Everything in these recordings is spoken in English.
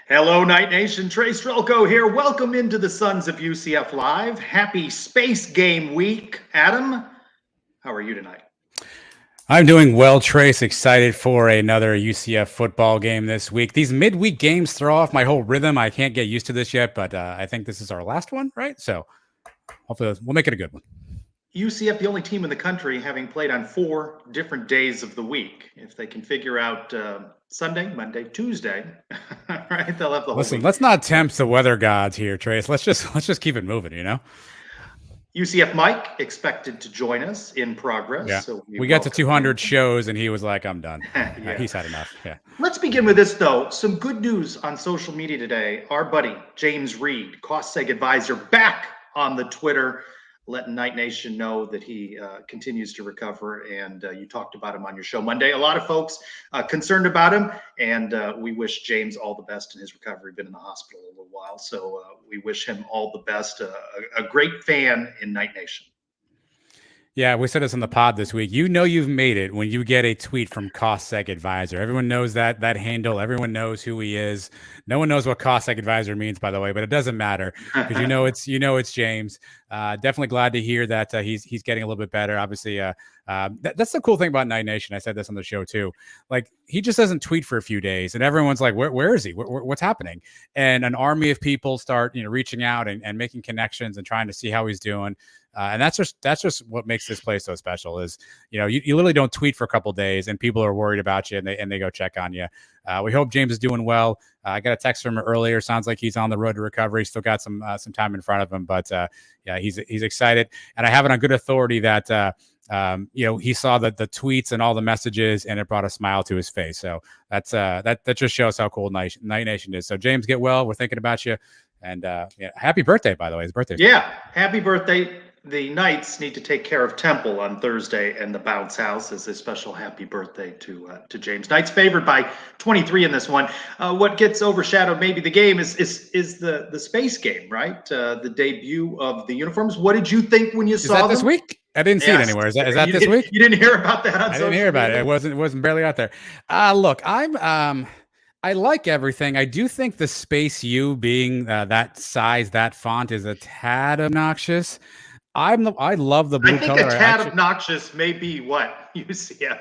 Hello, Night Nation. Trey Strelko here. Welcome into the Sons of UCF Live. Happy Space Game Week. Adam, how are you tonight? I'm doing well, Trace. Excited for another UCF football game this week. These midweek games throw off my whole rhythm. I can't get used to this yet, but I think this is our last one, right? So hopefully we'll make it a good one. UCF, the only team in the country having played on 4 different days of the week. If they can figure out Sunday, Monday, Tuesday, right? They'll have the whole week. Let's not tempt the weather gods here, Trace. Let's just keep it moving, you know? UCF Mike expected to join us in progress. Yeah. So we got to 200 shows and he was like, I'm done. Yeah. He's had enough. Yeah. Let's begin with this, though. Some good news on social media today. Our buddy, James Reed, cost seg advisor, back on the Twitter, letting Night Nation know that he continues to recover. And you talked about him on your show Monday. A lot of folks concerned about him. And we wish James all the best in his recovery. Been in the hospital a little while. So we wish him all the best. A great fan in Night Nation. Yeah, we said this on the pod this week. You know you've made it when you get a tweet from Cost Seg Advisor. Everyone knows that handle. Everyone knows who he is. No one knows what Cost Seg Advisor means, by the way, but it doesn't matter because you know it's James. Definitely glad to hear that he's getting a little bit better. Obviously, that's the cool thing about Night Nation. I said this on the show too. Like he just doesn't tweet for a few days, and everyone's like, "Where is he? What's happening?" And an army of people start reaching out and making connections and trying to see how he's doing. And that's just what makes this place so special is, you literally don't tweet for a couple of days and people are worried about you and they go check on you. We hope James is doing well. I got a text from him earlier. Sounds like he's on the road to recovery. Still got some time in front of him, but yeah, he's excited. And I have it on good authority that, he saw the tweets and all the messages and it brought a smile to his face. So that just shows how cool Night Nation is. So James, get well. We're thinking about you. And happy birthday, by the way. His birthday. Yeah, happy birthday. The Knights need to take care of Temple on Thursday, and the Bounce House is a special happy birthday to James. Knights favored by 23 in this one. What gets overshadowed maybe the game is the space game, right? The debut of the uniforms. What did you think when you saw them? This week? I didn't see it anywhere. Is that this week? You didn't hear about that? I didn't hear about it. It wasn't barely out there. Look, I like everything. I do think the Space U being that size, that font is a tad obnoxious. I love the blue color. I think a tad obnoxious may be what UCF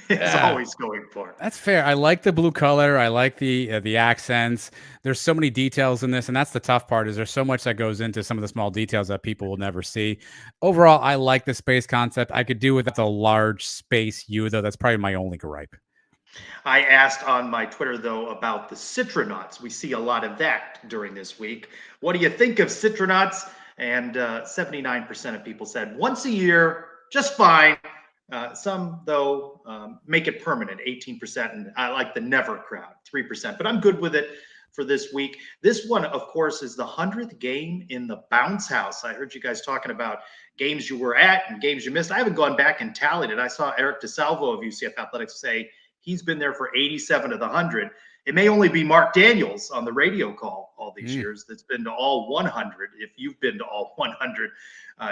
is always going for. That's fair. I like the blue color. I like the accents. There's so many details in this, and that's the tough part. Is there's so much that goes into some of the small details that people will never see. Overall, I like the space concept. I could do with the large Space U, though. That's probably my only gripe. I asked on my Twitter, though, about the Citronauts. We see a lot of that during this week. What do you think of Citronauts? And 79% of people said once a year, just fine. Some, though, make it permanent, 18%. And I like the never crowd, 3%. But I'm good with it for this week. This one, of course, is the 100th game in the Bounce House. I heard you guys talking about games you were at and games you missed. I haven't gone back and tallied it. I saw Eric DeSalvo of UCF Athletics say he's been there for 87 of the 100. It may only be Mark Daniels on the radio call all these years that's been to all 100. If you've been to all 100,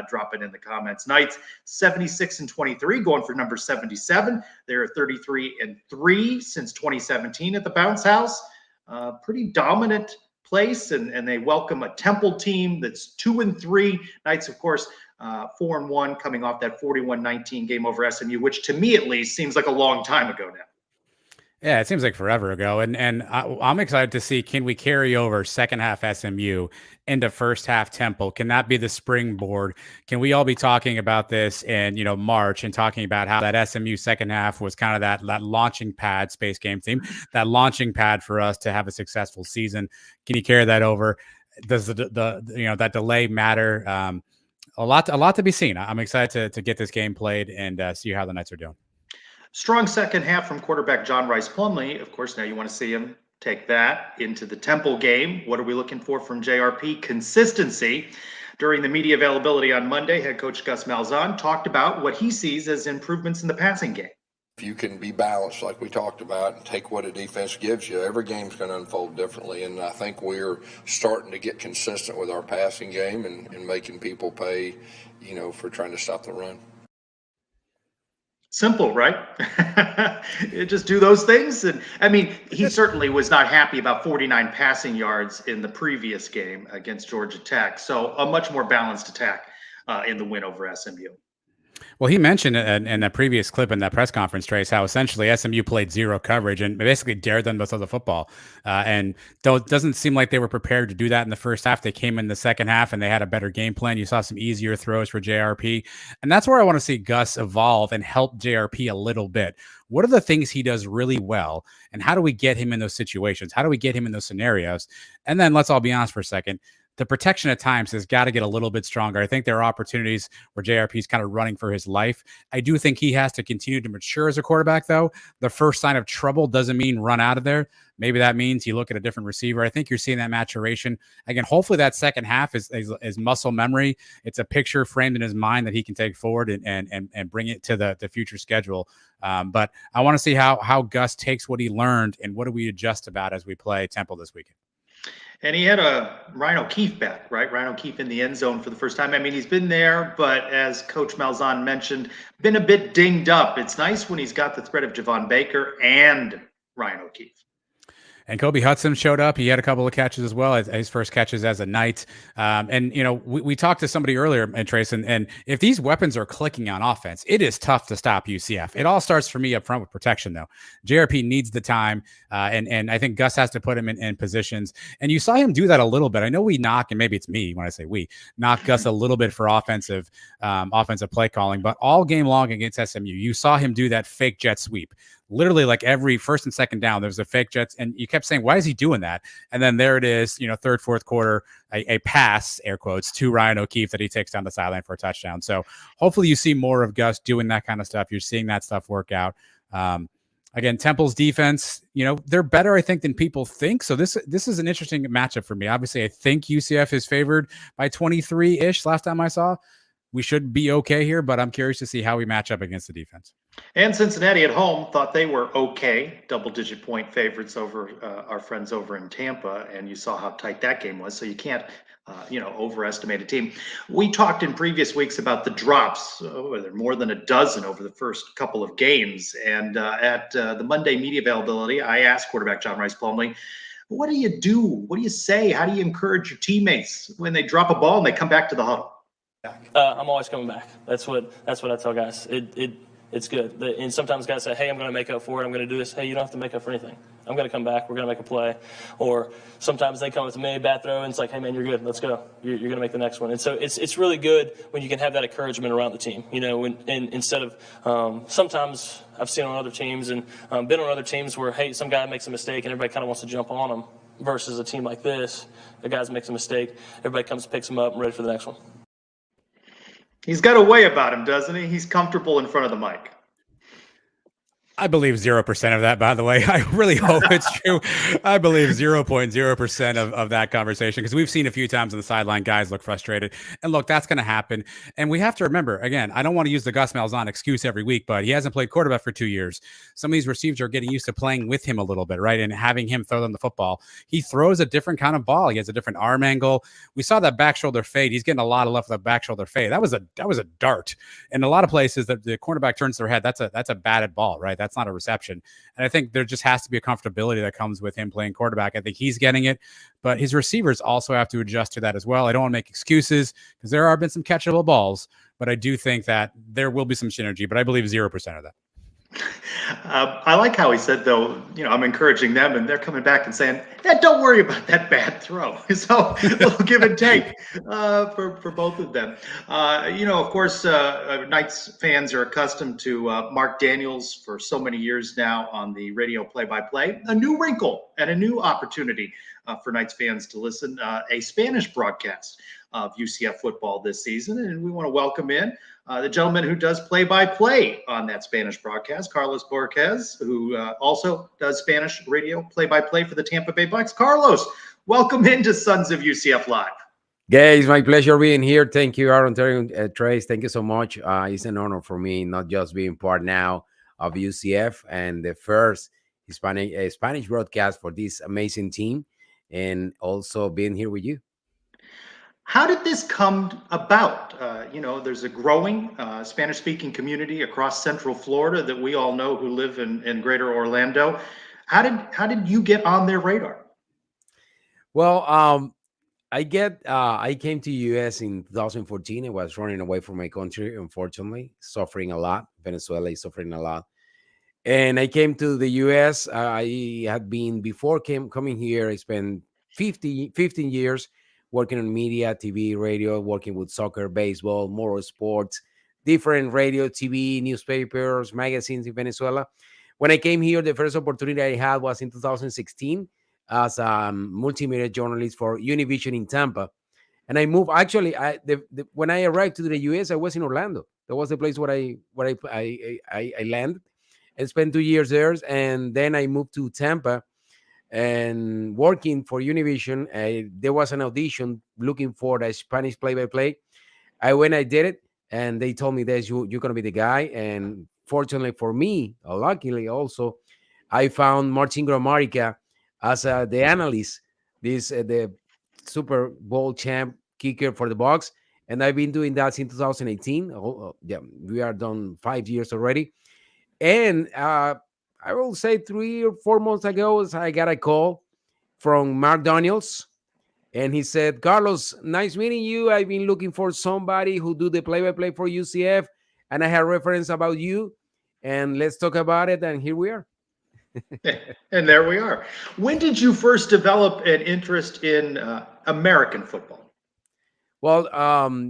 drop it in the comments. Knights 76-23, going for number 77. They're 33-3 since 2017 at the Bounce House. Pretty dominant place, and they welcome a Temple team that's 2-3. Knights, of course, 4-1, coming off that 41-19 game over SMU, which to me at least seems like a long time ago now. Yeah, it seems like forever ago. And I'm excited to see, can we carry over second half SMU into first half Temple? Can that be the springboard? Can we all be talking about this in, March and talking about how that SMU second half was kind of that launching pad, space game team, that launching pad for us to have a successful season? Can you carry that over? Does that delay matter? A lot to be seen. I'm excited to get this game played and see how the Knights are doing. Strong second half from quarterback John Rice Plumlee. Of course, now you want to see him take that into the Temple game. What are we looking for from JRP? Consistency. During the media availability on Monday, head coach Gus Malzahn talked about what he sees as improvements in the passing game. If you can be balanced like we talked about and take what a defense gives you, every game's going to unfold differently. And I think we're starting to get consistent with our passing game and making people pay, for trying to stop the run. Simple, right? Just do those things. And I mean, he certainly was not happy about 49 passing yards in the previous game against Georgia Tech. So a much more balanced attack in the win over SMU. Well, he mentioned in a previous clip in that press conference, Trace, how essentially SMU played zero coverage and basically dared them to throw the football. And though it doesn't seem like they were prepared to do that in the first half, they came in the second half and they had a better game plan. You saw some easier throws for JRP. And that's where I want to see Gus evolve and help JRP a little bit. What are the things he does really well? And how do we get him in those situations? How do we get him in those scenarios? And then let's all be honest for a second. The protection at times has got to get a little bit stronger. I think there are opportunities where JRP is kind of running for his life. I do think he has to continue to mature as a quarterback, though. The first sign of trouble doesn't mean run out of there. Maybe that means you look at a different receiver. I think you're seeing that maturation. Again, hopefully that second half is muscle memory. It's a picture framed in his mind that he can take forward and bring it to the future schedule. But I want to see how Gus takes what he learned and what do we adjust about as we play Temple this weekend. And he had a Ryan O'Keefe back, right? Ryan O'Keefe in the end zone for the first time. I mean, he's been there, but as Coach Malzahn mentioned, been a bit dinged up. It's nice when he's got the threat of Javon Baker and Ryan O'Keefe. And Kobe Hudson showed up. He had a couple of catches as well, as his first catches as a Knight. And, we talked to somebody earlier, Trace, and if these weapons are clicking on offense, it is tough to stop UCF. It all starts for me up front with protection, though. JRP needs the time, and I think Gus has to put him in positions. And you saw him do that a little bit. I know we knock, and maybe it's me when I say we, knock Gus a little bit for offensive play calling, but all game long against SMU, you saw him do that fake jet sweep. Literally, like every first and second down, there was a fake jets, and you kept saying, why is he doing that? And then there it is, third, fourth quarter, a pass, air quotes, to Ryan O'Keefe that he takes down the sideline for a touchdown. So hopefully you see more of Gus doing that kind of stuff. You're seeing that stuff work out. Again, Temple's defense, they're better, I think, than people think. So this is an interesting matchup for me. Obviously, I think UCF is favored by 23-ish last time I saw. We should be okay here, but I'm curious to see how we match up against the defense. And Cincinnati at home thought they were okay, double-digit point favorites over our friends over in Tampa, and you saw how tight that game was. So you can't, overestimate a team. We talked in previous weeks about the drops. There are more than a dozen over the first couple of games. And at the Monday media availability, I asked quarterback John Rice Plumlee, what do you do? What do you say? How do you encourage your teammates when they drop a ball and they come back to the huddle? I'm always coming back. That's what I tell guys. It's good. And sometimes guys say, hey, I'm going to make up for it. I'm going to do this. Hey, you don't have to make up for anything. I'm going to come back. We're going to make a play. Or sometimes they come with me, bad throw, and it's like, hey, man, you're good. Let's go. You're going to make the next one. And so it's really good when you can have that encouragement around the team. Instead of sometimes I've seen on other teams and been on other teams where, hey, some guy makes a mistake and everybody kind of wants to jump on him versus a team like this. The guy makes a mistake. Everybody comes, picks him up, and ready for the next one. He's got a way about him, doesn't he? He's comfortable in front of the mic. I believe 0% of that, by the way. I really hope it's true. I believe 0.0% of that conversation, because we've seen a few times on the sideline, guys look frustrated. And look, that's going to happen. And we have to remember, again, I don't want to use the Gus Malzahn excuse every week, but he hasn't played quarterback for 2 years. Some of these receivers are getting used to playing with him a little bit, right? And having him throw them the football. He throws a different kind of ball. He has a different arm angle. We saw that back shoulder fade. He's getting a lot of love for the back shoulder fade. That was a dart. In a lot of places, that the cornerback turns their head. That's a batted ball, right? That's not a reception. And I think there just has to be a comfortability that comes with him playing quarterback. I think he's getting it, but his receivers also have to adjust to that as well. I don't want to make excuses because there have been some catchable balls, but I do think that there will be some synergy, but I believe 0% of that. I like how he said, though, I'm encouraging them and they're coming back and saying, yeah, don't worry about that bad throw. So a little give and take for both of them. Of course, Knights fans are accustomed to Mark Daniels for so many years now on the radio play-by-play. A new wrinkle and a new opportunity for Knights fans to listen, a Spanish broadcast of UCF football this season. And we want to welcome in the gentleman who does play-by-play on that Spanish broadcast, Carlos Borquez, who also does Spanish radio play-by-play for the Tampa Bay Bucks. Carlos, welcome into Sons of UCF Live. Guys, my pleasure being here. Thank you, Aaron, Terry, Trace. Thank you so much. It's an honor for me, not just being part now of UCF and the first Spanish broadcast for this amazing team, and also being here with you. How did this come about? There's a growing Spanish speaking community across Central Florida that we all know who live in greater Orlando. How did you get on their radar? Well, I came to US in 2014. I was running away from my country, unfortunately, suffering a lot. Venezuela is suffering a lot. And I came to the US. I had been before coming here. I spent 15 years working on media, TV, radio, working with soccer, baseball, motor sports, different radio, TV, newspapers, magazines in Venezuela. When I came here, the first opportunity I had was in 2016 as a multimedia journalist for Univision in Tampa. And I moved. Actually, when I arrived to the US, I was in Orlando. That was the place where I landed and spent 2 years there. And then I moved to Tampa and working for Univision. There was an audition looking for a Spanish play-by-play. I went, I did it, and they told me that you're gonna be the guy. And fortunately for me, luckily also, I found Martin Gramarica as the analyst, this the Super Bowl champ kicker for the Bucks, and I've been doing that since 2018. Yeah, we are done 5 years already. And I will say 3 or 4 months ago, I got a call from Mark Daniels, and he said, "Carlos, nice meeting you. I've been looking for somebody who do the play-by-play for UCF, and I have reference about you, and let's talk about it." And here we are. And there we are. When did you first develop an interest in American football? Well,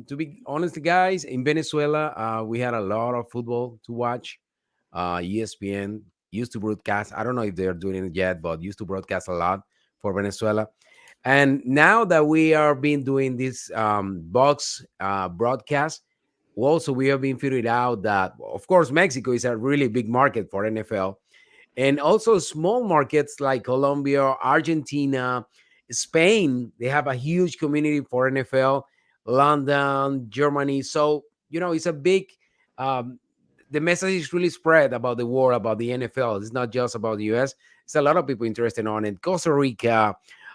to be honest, guys, in Venezuela, we had a lot of football to watch. ESPN used to broadcast. I don't know if they're doing it yet, but used to broadcast a lot for Venezuela. And now that we are been doing this box broadcast, also we have been figuring out that, of course, Mexico is a really big market for NFL, and also small markets like Colombia, Argentina, Spain. They have a huge community for NFL. London, Germany. So it's a big. Um, the message is really spread about the world, about the NFL. It's not just about the US. It's a lot of people interested on it. Costa Rica,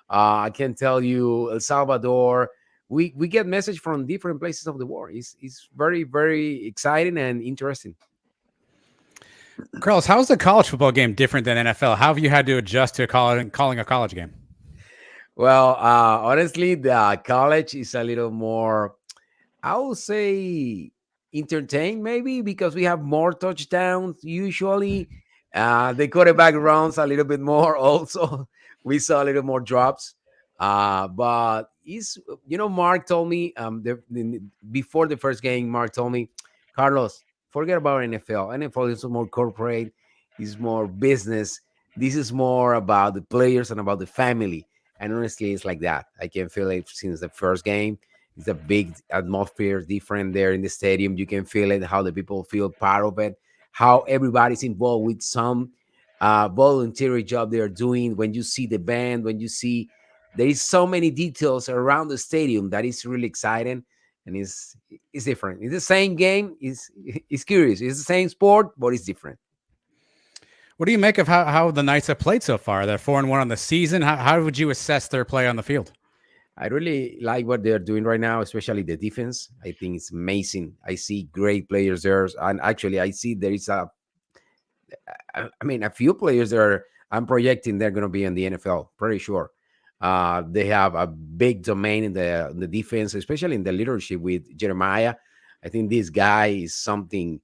I can tell you, El Salvador. We get message from different places of the world. It's very, very exciting and interesting. Carlos, how's the college football game different than NFL? How have you had to adjust to calling a college game? Well, honestly, the college is a little more, I would say, entertained maybe because we have more touchdowns usually. The quarterback runs a little bit more. Also, we saw a little more drops. But Mark told me before the first game, Mark told me, Carlos, forget about NFL. NFL is more corporate, is more business. This is more about the players and about the family. And honestly, it's like that. I can feel it since the first game. It's a big atmosphere, different there in the stadium. You can feel it, how the people feel part of it, how everybody's involved with some voluntary job they are doing. When you see the band, when you see there is so many details around the stadium that is really exciting, and it's different. It's the same game. It's curious. It's the same sport, but it's different. What do you make of how the Knights have played so far? They're 4-1 on the season. How would you assess their play on the field? I really like what they're doing right now, especially the defense. I think it's amazing. I see great players there, and actually, I see there is a few players there. I'm projecting they're going to be in the NFL. Pretty sure. They have a big domain in the defense, especially in the leadership with Jeremiah. I think this guy is something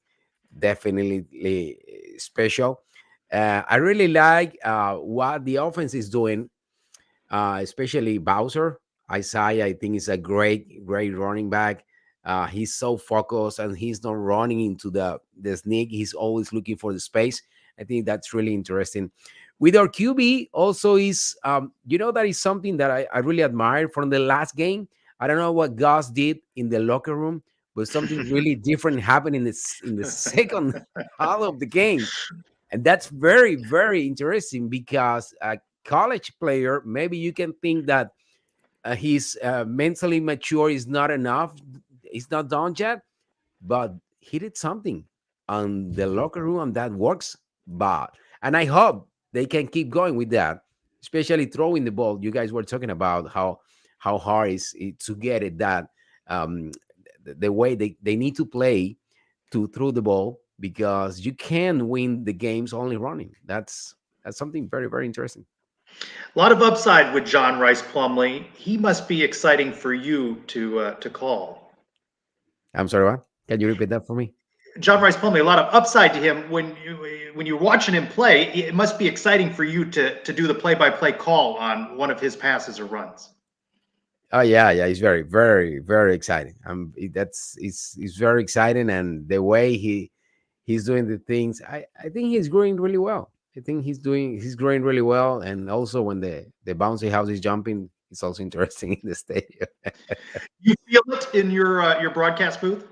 definitely special. I really like what the offense is doing, especially Bowser. Isaiah, I think, is a great, great running back. He's so focused and he's not running into the sneak. He's always looking for the space. I think that's really interesting. With our QB, also is that is something that I really admire from the last game. I don't know what Gus did in the locker room, but something really different happened in the second half of the game. And that's very, very interesting because a college player, maybe you can think that he's mentally mature is not enough. He's not done yet, but he did something on the locker room and that works. And I hope they can keep going with that, especially throwing the ball. You guys were talking about how hard it to get it that um, the way they need to play to throw the ball, because you can win the games only running. That's something very, very interesting. A lot of upside with John Rice Plumlee. He must be exciting for you to call. I'm sorry, what? Can you repeat that for me? John Rice Plumlee, a lot of upside to him when you're watching him play. It must be exciting for you to do the play-by-play call on one of his passes or runs. Oh yeah, yeah, it's very, very, very exciting. It's very exciting, and the way he's doing the things, I think he's growing really well. I think he's growing really well, and also when the bouncy house is jumping, it's also interesting in the stadium. You feel it in your broadcast booth?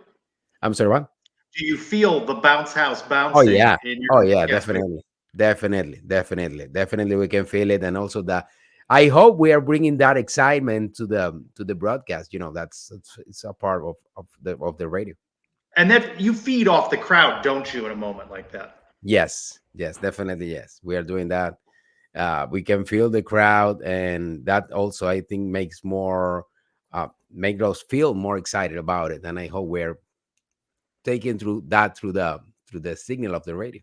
I'm sorry, what? Do you feel the bounce house bouncing? Oh yeah, in your oh yeah, broadcast booth? definitely, we can feel it, and also that I hope we are bringing that excitement to the broadcast. It's a part of the radio. And that you feed off the crowd, don't you, in a moment like that? Yes, yes, definitely, yes. We are doing that. We can feel the crowd, and that also I think make us feel more excited about it. And I hope we're taking through the signal of the radio.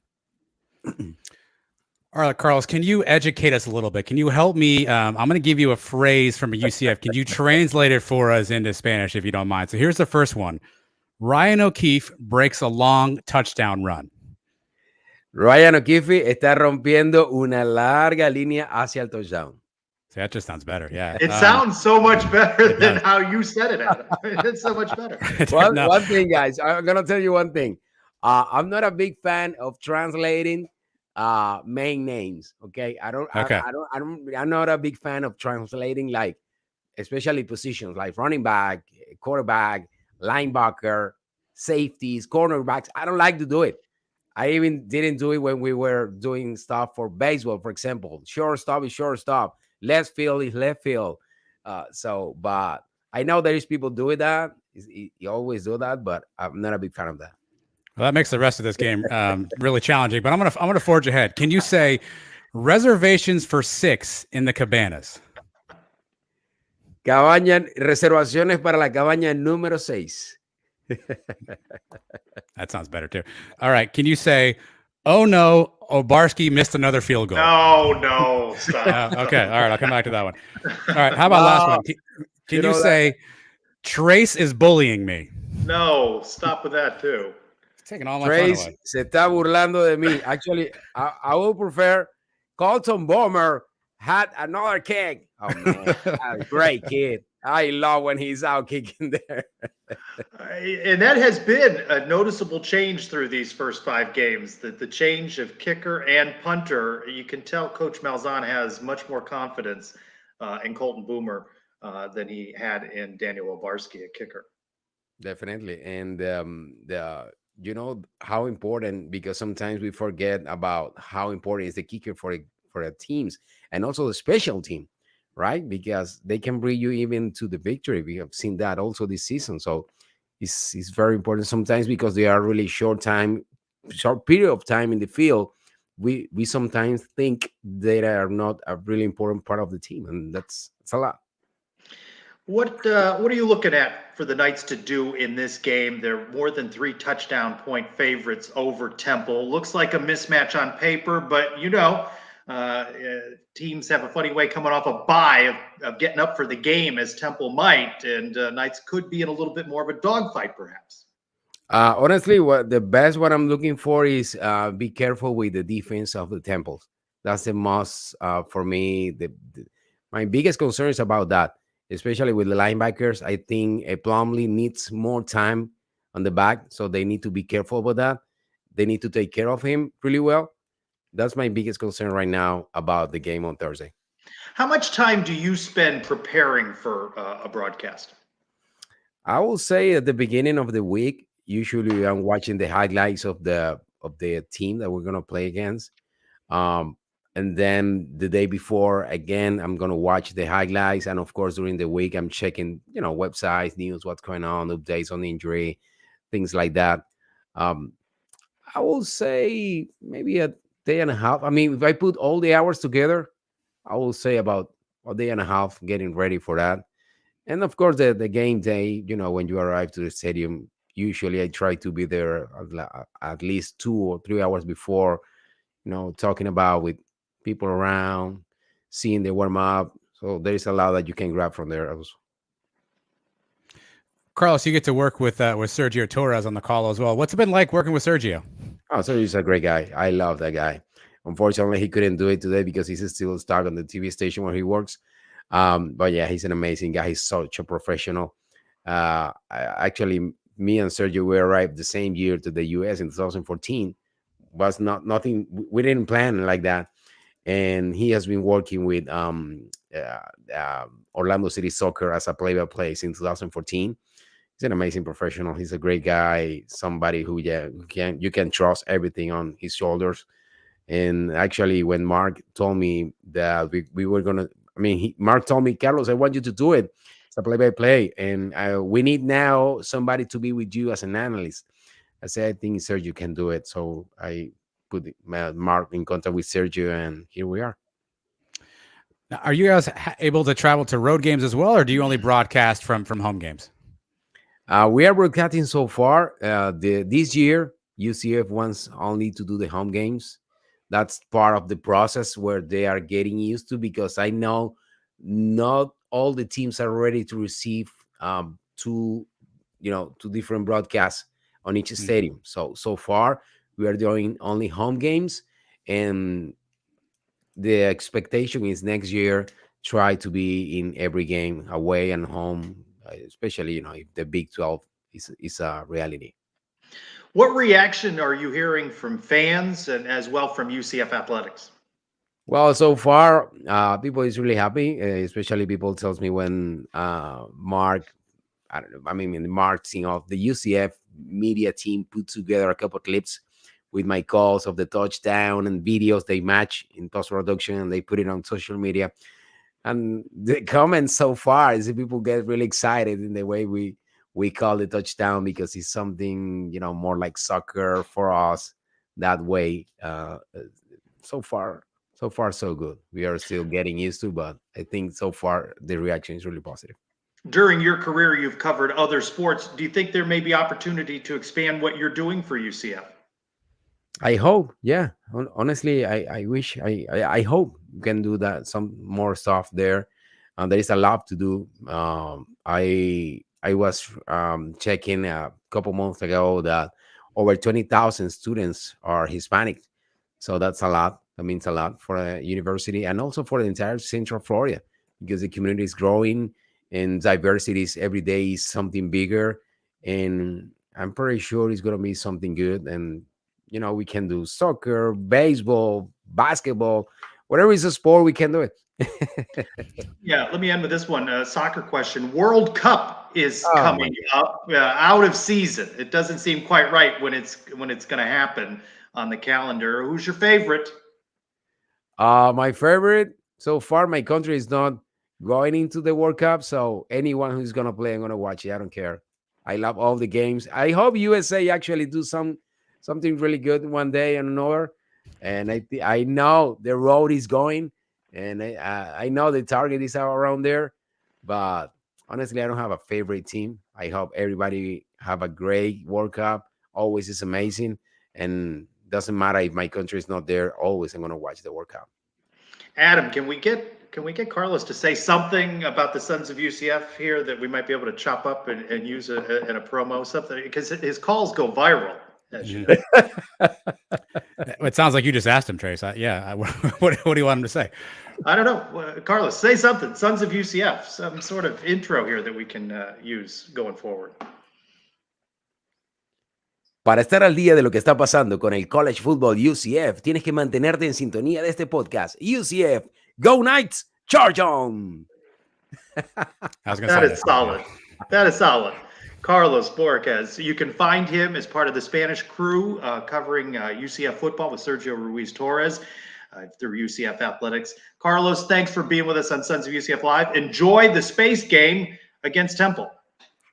All right, Carlos, can you educate us a little bit? Can you help me? I'm going to give you a phrase from a UCF. Can you translate it for us into Spanish, if you don't mind? So here's the first one. Ryan O'Keefe breaks a long touchdown run. Ryan O'Keefe está rompiendo una larga línea hacia el touchdown. See, that just sounds better. Yeah. It sounds so much better than how you said it, Adam. It's so much better. One thing, guys, I'm gonna tell you one thing. I'm not a big fan of translating main names. Okay, I'm not a big fan of translating, like, especially positions like running back, quarterback, linebacker, safeties, cornerbacks. I don't like to do it. I even didn't do it when we were doing stuff for baseball, for example. Shortstop is shortstop. Left field is left field. But I know there is people doing that. You always do that, but I'm not a big fan of that. Well, that makes the rest of this game really challenging. But I'm gonna forge ahead. Can you say reservations for 6 in the cabanas? Reservaciones para la cabaña número 6. That sounds better too. All right. Can you say, oh no, Obarski missed another field goal? No, stop. Okay. All right. I'll come back to that one. All right. How about last one? Can you say, Trace is bullying me? No, stop with that too. It's taking all my Trace fun away. se está burlando de mí. Actually, I would prefer Colton Bomer had another kick. Oh man, great kid. I love when he's out kicking there. And that has been a noticeable change through these first 5 games. The change of kicker and punter. You can tell Coach Malzahn has much more confidence in Colton Boomer than he had in Daniel Obarski, a kicker. Definitely, and you know how important, because sometimes we forget about how important is the kicker for the teams, and also the special team, right? Because they can bring you even to the victory. We have seen that also this season. So it's very important sometimes, because they are really short period of time in the field. We sometimes think they are not a really important part of the team, and that's a lot. What are you looking at for the Knights to do in this game? They're more than 3 touchdown point favorites over Temple. Looks like a mismatch on paper, but teams have a funny way coming off a bye of getting up for the game, as Temple might, and Knights could be in a little bit more of a dogfight, perhaps. Honestly, what I'm looking for is be careful with the defense of the Temples. That's the most for me. My biggest concern is about that, especially with the linebackers. I think Plumlee needs more time on the back, so they need to be careful about that. They need to take care of him really well. That's my biggest concern right now about the game on Thursday. How much time do you spend preparing for a broadcast? I will say at the beginning of the week, usually I'm watching the highlights of the team that we're going to play against. And then the day before, again, I'm gonna watch the highlights, and of course during the week, I'm checking, websites, news, what's going on, updates on the injury, things like that. Um, I will say maybe a day and a half. I mean, if I put all the hours together, I will say about a day and a half getting ready for that. And of course, the game day, when you arrive to the stadium, usually I try to be there at least 2 or 3 hours before, talking about with people around, seeing the warm up. So there is a lot that you can grab from there. Carlos, you get to work with Sergio Torres on the call as well. What's it been like working with Sergio? Oh, so he's a great guy. I love that guy. Unfortunately, he couldn't do it today because he's still stuck on the TV station where he works. But yeah, he's an amazing guy. He's such a professional. Actually, me and Sergio, we arrived the same year to the US in 2014. Was not nothing. We didn't plan like that. And he has been working with Orlando City Soccer as a play-by-play since 2014. He's an amazing professional. He's a great guy, somebody who, yeah, you can trust everything on his shoulders. And actually, when Mark told me that we were gonna, I mean, Mark told me, Carlos, I want you to do it. It's a play-by-play, and we need now somebody to be with you as an analyst. I said, I think Sergio can do it. So I put Mark in contact with Sergio, and here we are. Now, are you guys able to travel to road games as well, or do you only broadcast from home games? We are broadcasting so far. This year, UCF wants only to do the home games. That's part of the process where they are getting used to, because I know not all the teams are ready to receive two different broadcasts on each stadium. So far, we are doing only home games, and the expectation is next year try to be in every game, away and home, especially if the Big 12 is a reality. What reaction are you hearing from fans and as well from UCF athletics? Well, so far, people is really happy, especially people tells me when Mark, I don't know, I mean, in the marketing of the UCF media team put together a couple of clips with my calls of the touchdown and videos they match in post production, and they put it on social media. And the comments so far is that people get really excited in the way we call the touchdown, because it's something more like soccer for us that way. So far so good. We are still getting used to, but I think so far the reaction is really positive. During your career, you've covered other sports. Do you think there may be opportunity to expand what you're doing for UCF? I hope, yeah. Honestly, I wish, I hope we can do that, some more stuff there. There is a lot to do. I was checking a couple months ago that over 20,000 students are Hispanic, so that's a lot. That means a lot for a university, and also for the entire Central Florida, because the community is growing and diversity is every day is something bigger. And I'm pretty sure it's going to be something good. And we can do soccer, baseball, basketball, whatever is a sport, we can do it. Yeah, let me end with this one. Soccer question. World Cup is Oh, coming up, out of season. It doesn't seem quite right when it's going to happen on the calendar. Who's your favorite? my favorite so far, my country is not going into the World Cup, so anyone who's gonna play, I'm gonna watch it. I don't care. I love all the games. I hope USA actually do something really good one day and another. And I know the road is going, and I know the target is around there. But honestly, I don't have a favorite team. I hope everybody have a great World Cup. Always is amazing, and doesn't matter if my country is not there. Always, I'm gonna watch the World Cup. Adam, can we get Carlos to say something about the Sons of UCF here that we might be able to chop up and use in a promo, something, because his calls go viral, as you know. It sounds like you just asked him, Trace. What do you want him to say? I don't know. Carlos, say something. Sons of UCF, some sort of intro here that we can use going forward. Para estar al día de lo que está pasando con el College Football UCF, tienes que mantenerte en sintonía de este podcast. UCF, Go Knights, Charge On! That is solid. That is solid. Carlos Borquez. You can find him as part of the Spanish crew covering UCF football with Sergio Ruiz Torres. through UCF Athletics. Carlos, thanks for being with us on Sons of UCF Live. Enjoy the space game against Temple.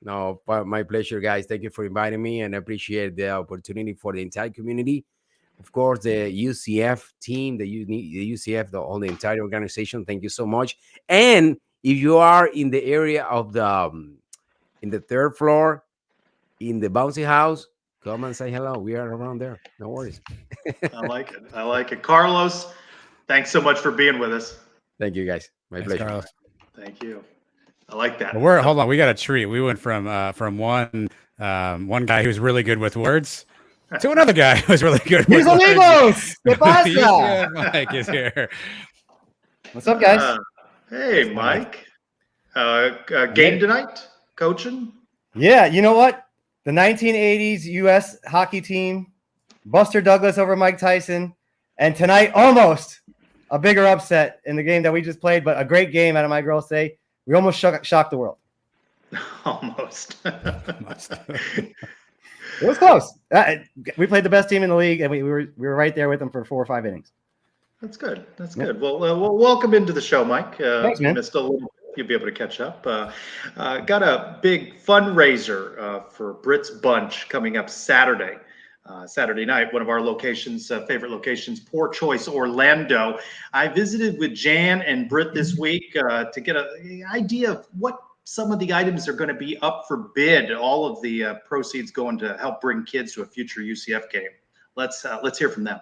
No, my pleasure, guys. Thank you for inviting me, and I appreciate the opportunity for the entire community. Of course, the UCF team, the UCF, the entire organization. Thank you so much. And if you are in the area of the in the third floor in the bouncy house, come and say hello. We are around there. No worries. I like it. I like it. Carlos, thanks so much for being with us. Thank you, guys. My Thanks, pleasure. Carlos. Thank you. I like that. Well, hold on. We got a treat. We went from one guy who's really good with words to another guy who's really good with words. Amigos! ¿Qué pasa? Yeah, Mike is here. What's up, guys? Hey, Mike. Game tonight? Coaching? Yeah, you know what? The 1980s U.S. hockey team, Buster Douglas over Mike Tyson, and tonight almost a bigger upset in the game that we just played, but a great game out of my girls today. We almost shocked the world. Almost. It was close. We played the best team in the league, and we were right there with them for 4 or 5 innings. That's good. That's good. Well, welcome into the show, Mike. Thanks, man. Missed a little bit. You'll be able to catch up. Got a big fundraiser for Brit's Bunch coming up Saturday. Saturday night, one of our locations, favorite locations, Poor Choice, Orlando. I visited with Jan and Britt this week to get an idea of what some of the items are going to be up for bid. All of the proceeds going to help bring kids to a future UCF game. Let's hear from them.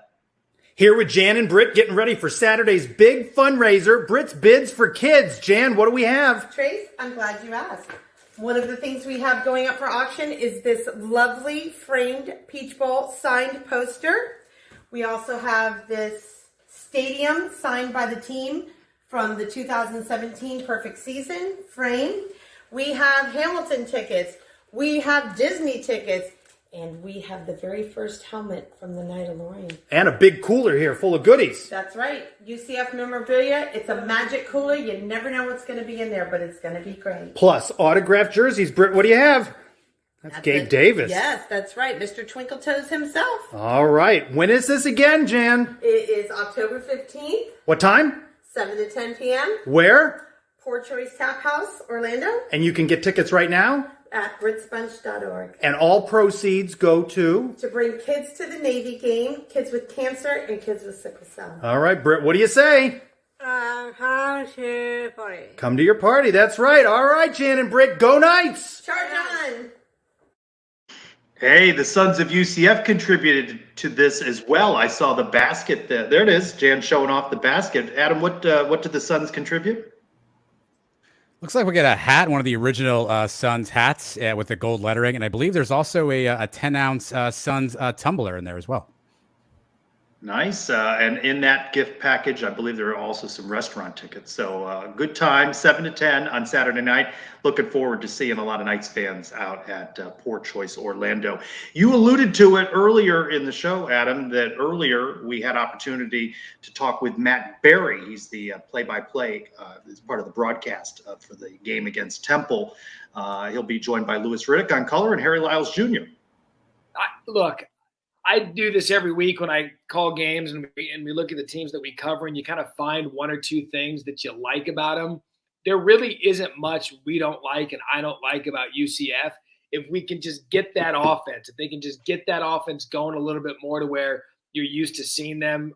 Here with Jan and Britt getting ready for Saturday's big fundraiser, Britt's Bids for Kids. Jan, what do we have? Trace, I'm glad you asked. One of the things we have going up for auction is this lovely framed Peach Bowl signed poster. We also have this stadium signed by the team from the 2017 Perfect Season frame. We have Hamilton tickets. We have Disney tickets. And we have the very first helmet from the Night of Lorraine. And a big cooler here full of goodies. That's right. UCF memorabilia. It's a magic cooler. You never know what's going to be in there, but it's going to be great. Plus autographed jerseys. Britt, what do you have? That's Gabe Davis. Yes, that's right. Mr. Twinkle Toes himself. All right. When is this again, Jan? It is October 15th. What time? 7 to 10 p.m. Where? Poor Choice Tap House, Orlando. And you can get tickets right now? At britsbunch.org. And all proceeds go to bring kids to the Navy game, kids with cancer, and kids with sickle cell. All right, Britt, what do you say? Come to party. Come to your party. That's right. All right, Jan and Britt, go Knights. Charge on. Hey, the Sons of UCF contributed to this as well. I saw the basket there. There it is. Jan showing off the basket. Adam, what did the Sons contribute? Looks like we get a hat, one of the original Suns hats with the gold lettering. And I believe there's also a 10-ounce Suns tumbler in there as well. Nice. And in that gift package, I believe there are also some restaurant tickets. So good time, 7 to 10 on Saturday night. Looking forward to seeing a lot of Knights fans out at Poor Choice, Orlando. You alluded to it earlier in the show, Adam, that earlier we had opportunity to talk with Matt Berry. He's the play-by-play as part of the broadcast for the game against Temple. He'll be joined by Louis Riddick on color and Harry Lyles Jr. Look, I do this every week when I call games and we look at the teams that we cover, and you kind of find 1 or 2 things that you like about them. There really isn't much we don't like and I don't like about UCF. If we can just get that offense, if they can just get that offense going a little bit more to where you're used to seeing them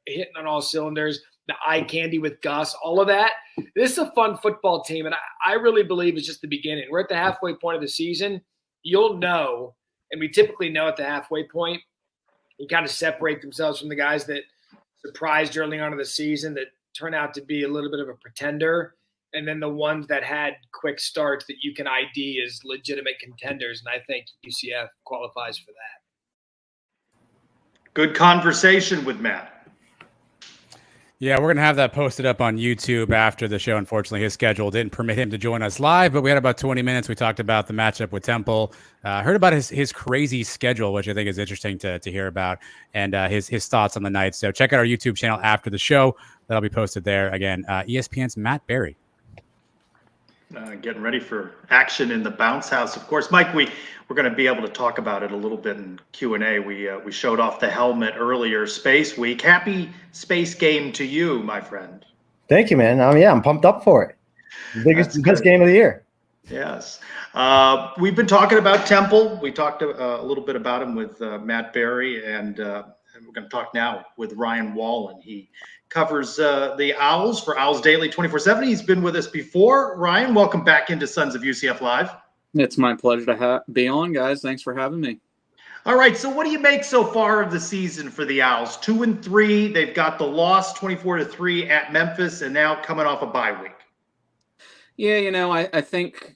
hitting on all cylinders, the eye candy with Gus, all of that. This is a fun football team, and I really believe it's just the beginning. We're at the halfway point of the season. You'll know, and we typically know at the halfway point, you kind of separate themselves from the guys that surprised early on in the season that turn out to be a little bit of a pretender, and then the ones that had quick starts that you can ID as legitimate contenders, and I think UCF qualifies for that. Good conversation with Matt. Yeah, we're going to have that posted up on YouTube after the show. Unfortunately, his schedule didn't permit him to join us live, but we had about 20 minutes. We talked about the matchup with Temple, heard about his crazy schedule, which I think is interesting to hear about, and his thoughts on the night. So check out our YouTube channel after the show. That'll be posted there. Again, ESPN's Matt Berry. Getting ready for action in the bounce house. Of course, Mike, we're going to be able to talk about it a little bit in Q&A. We showed off the helmet earlier, Space Week. Happy Space Game to you, my friend. Thank you, man. I'm pumped up for it. The best game of the year. Yes. We've been talking about Temple. We talked a little bit about him with Matt Berry, and we're going to talk now with Ryan Wallen. He covers the Owls for Owls Daily 24/7. He's been with us before. Ryan, welcome back into Sons of UCF Live. It's my pleasure to be on, guys. Thanks for having me. All right, so what do you make so far of the season for the Owls? 2-3. They've got the loss 24-3 at Memphis, and now coming off a bye week. Yeah, I think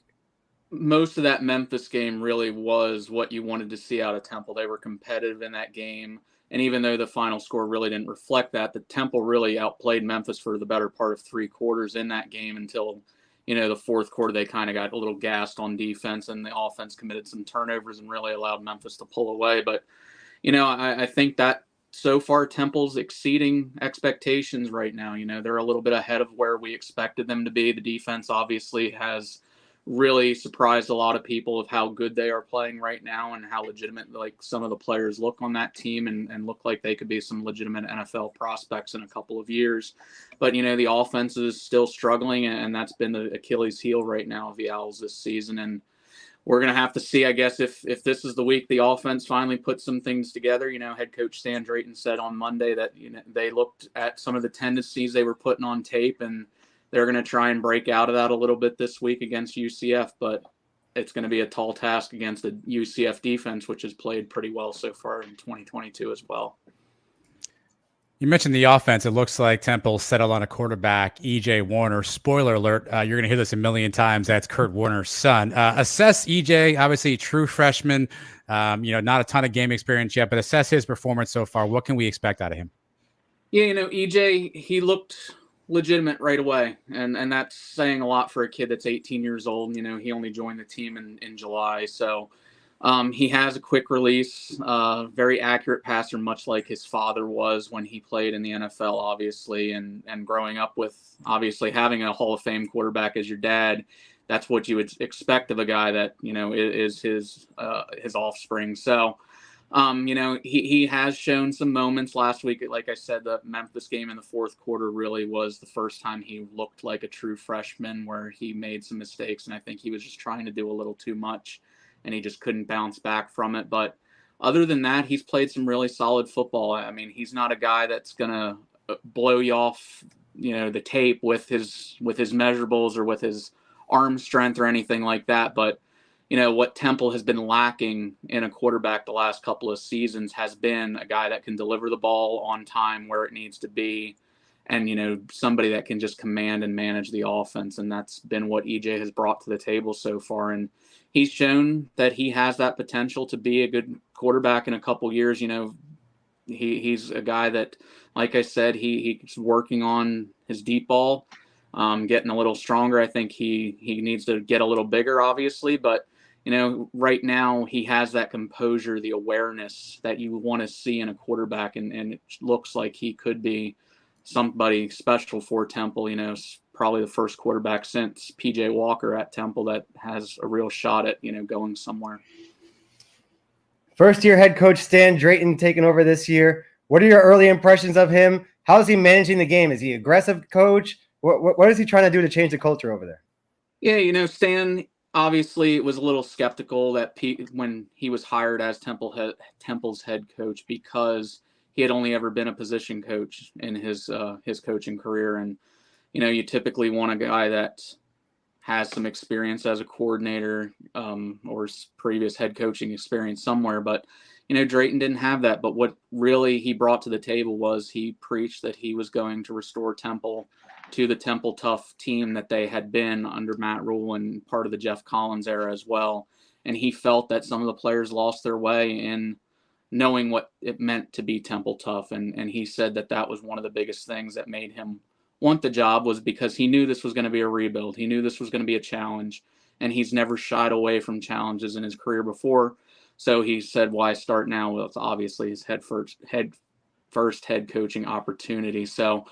most of that Memphis game really was what you wanted to see out of Temple. They were competitive in that game. And even though the final score really didn't reflect that, the Temple really outplayed Memphis for the better part of 3 quarters in that game until, the fourth quarter, they kind of got a little gassed on defense and the offense committed some turnovers and really allowed Memphis to pull away. But, I think that so far Temple's exceeding expectations right now. They're a little bit ahead of where we expected them to be. The defense obviously has really surprised a lot of people of how good they are playing right now and how legitimate like some of the players look on that team and look like they could be some legitimate NFL prospects in a couple of years. But, the offense is still struggling, and that's been the Achilles heel right now of the Owls this season. And we're going to have to see, I guess, if this is the week the offense finally puts some things together. Head coach Stan Drayton said on Monday that, they looked at some of the tendencies they were putting on tape, and they're going to try and break out of that a little bit this week against UCF, but it's going to be a tall task against the UCF defense, which has played pretty well so far in 2022 as well. You mentioned the offense. It looks like Temple settled on a quarterback, EJ Warner. Spoiler alert, you're going to hear this a million times. That's Kurt Warner's son. Assess EJ, obviously true freshman, not a ton of game experience yet, but assess his performance so far. What can we expect out of him? Yeah, EJ, he looked legitimate right away, and that's saying a lot for a kid that's 18 years old. He only joined the team in July, so he has a quick release, very accurate passer, much like his father was when he played in the NFL, obviously, and growing up with obviously having a Hall of Fame quarterback as your dad. That's what you would expect of a guy that is his offspring. So he has shown some moments last week. Like I said, the Memphis game in the fourth quarter really was the first time he looked like a true freshman, where he made some mistakes. And I think he was just trying to do a little too much and he just couldn't bounce back from it. But other than that, he's played some really solid football. I mean, he's not a guy that's going to blow you off, the tape with his measurables or with his arm strength or anything like that. But what Temple has been lacking in a quarterback the last couple of seasons has been a guy that can deliver the ball on time where it needs to be, and, somebody that can just command and manage the offense. And that's been what EJ has brought to the table so far. And he's shown that he has that potential to be a good quarterback in a couple years. He's a guy that, like I said, he's working on his deep ball, getting a little stronger. I think he needs to get a little bigger, obviously, but right now he has that composure, the awareness that you want to see in a quarterback, and it looks like he could be somebody special for Temple. Probably the first quarterback since PJ Walker at Temple that has a real shot at going somewhere. First year head coach Stan Drayton taking over this year. What are your early impressions of him? How is he managing the game? Is he aggressive coach? What is he trying to do to change the culture over there? Yeah, Stan obviously was a little skeptical that when he was hired as Temple's head coach, because he had only ever been a position coach in his coaching career. And, you typically want a guy that has some experience as a coordinator or previous head coaching experience somewhere. But, Drayton didn't have that. But what really he brought to the table was he preached that he was going to restore Temple to the Temple Tough team that they had been under Matt Rule and part of the Jeff Collins era as well. And he felt that some of the players lost their way in knowing what it meant to be Temple Tough. And he said that was one of the biggest things that made him want the job, was because he knew this was going to be a rebuild. He knew this was going to be a challenge, and he's never shied away from challenges in his career before. So he said, why start now? Well, it's obviously his first head coaching opportunity. So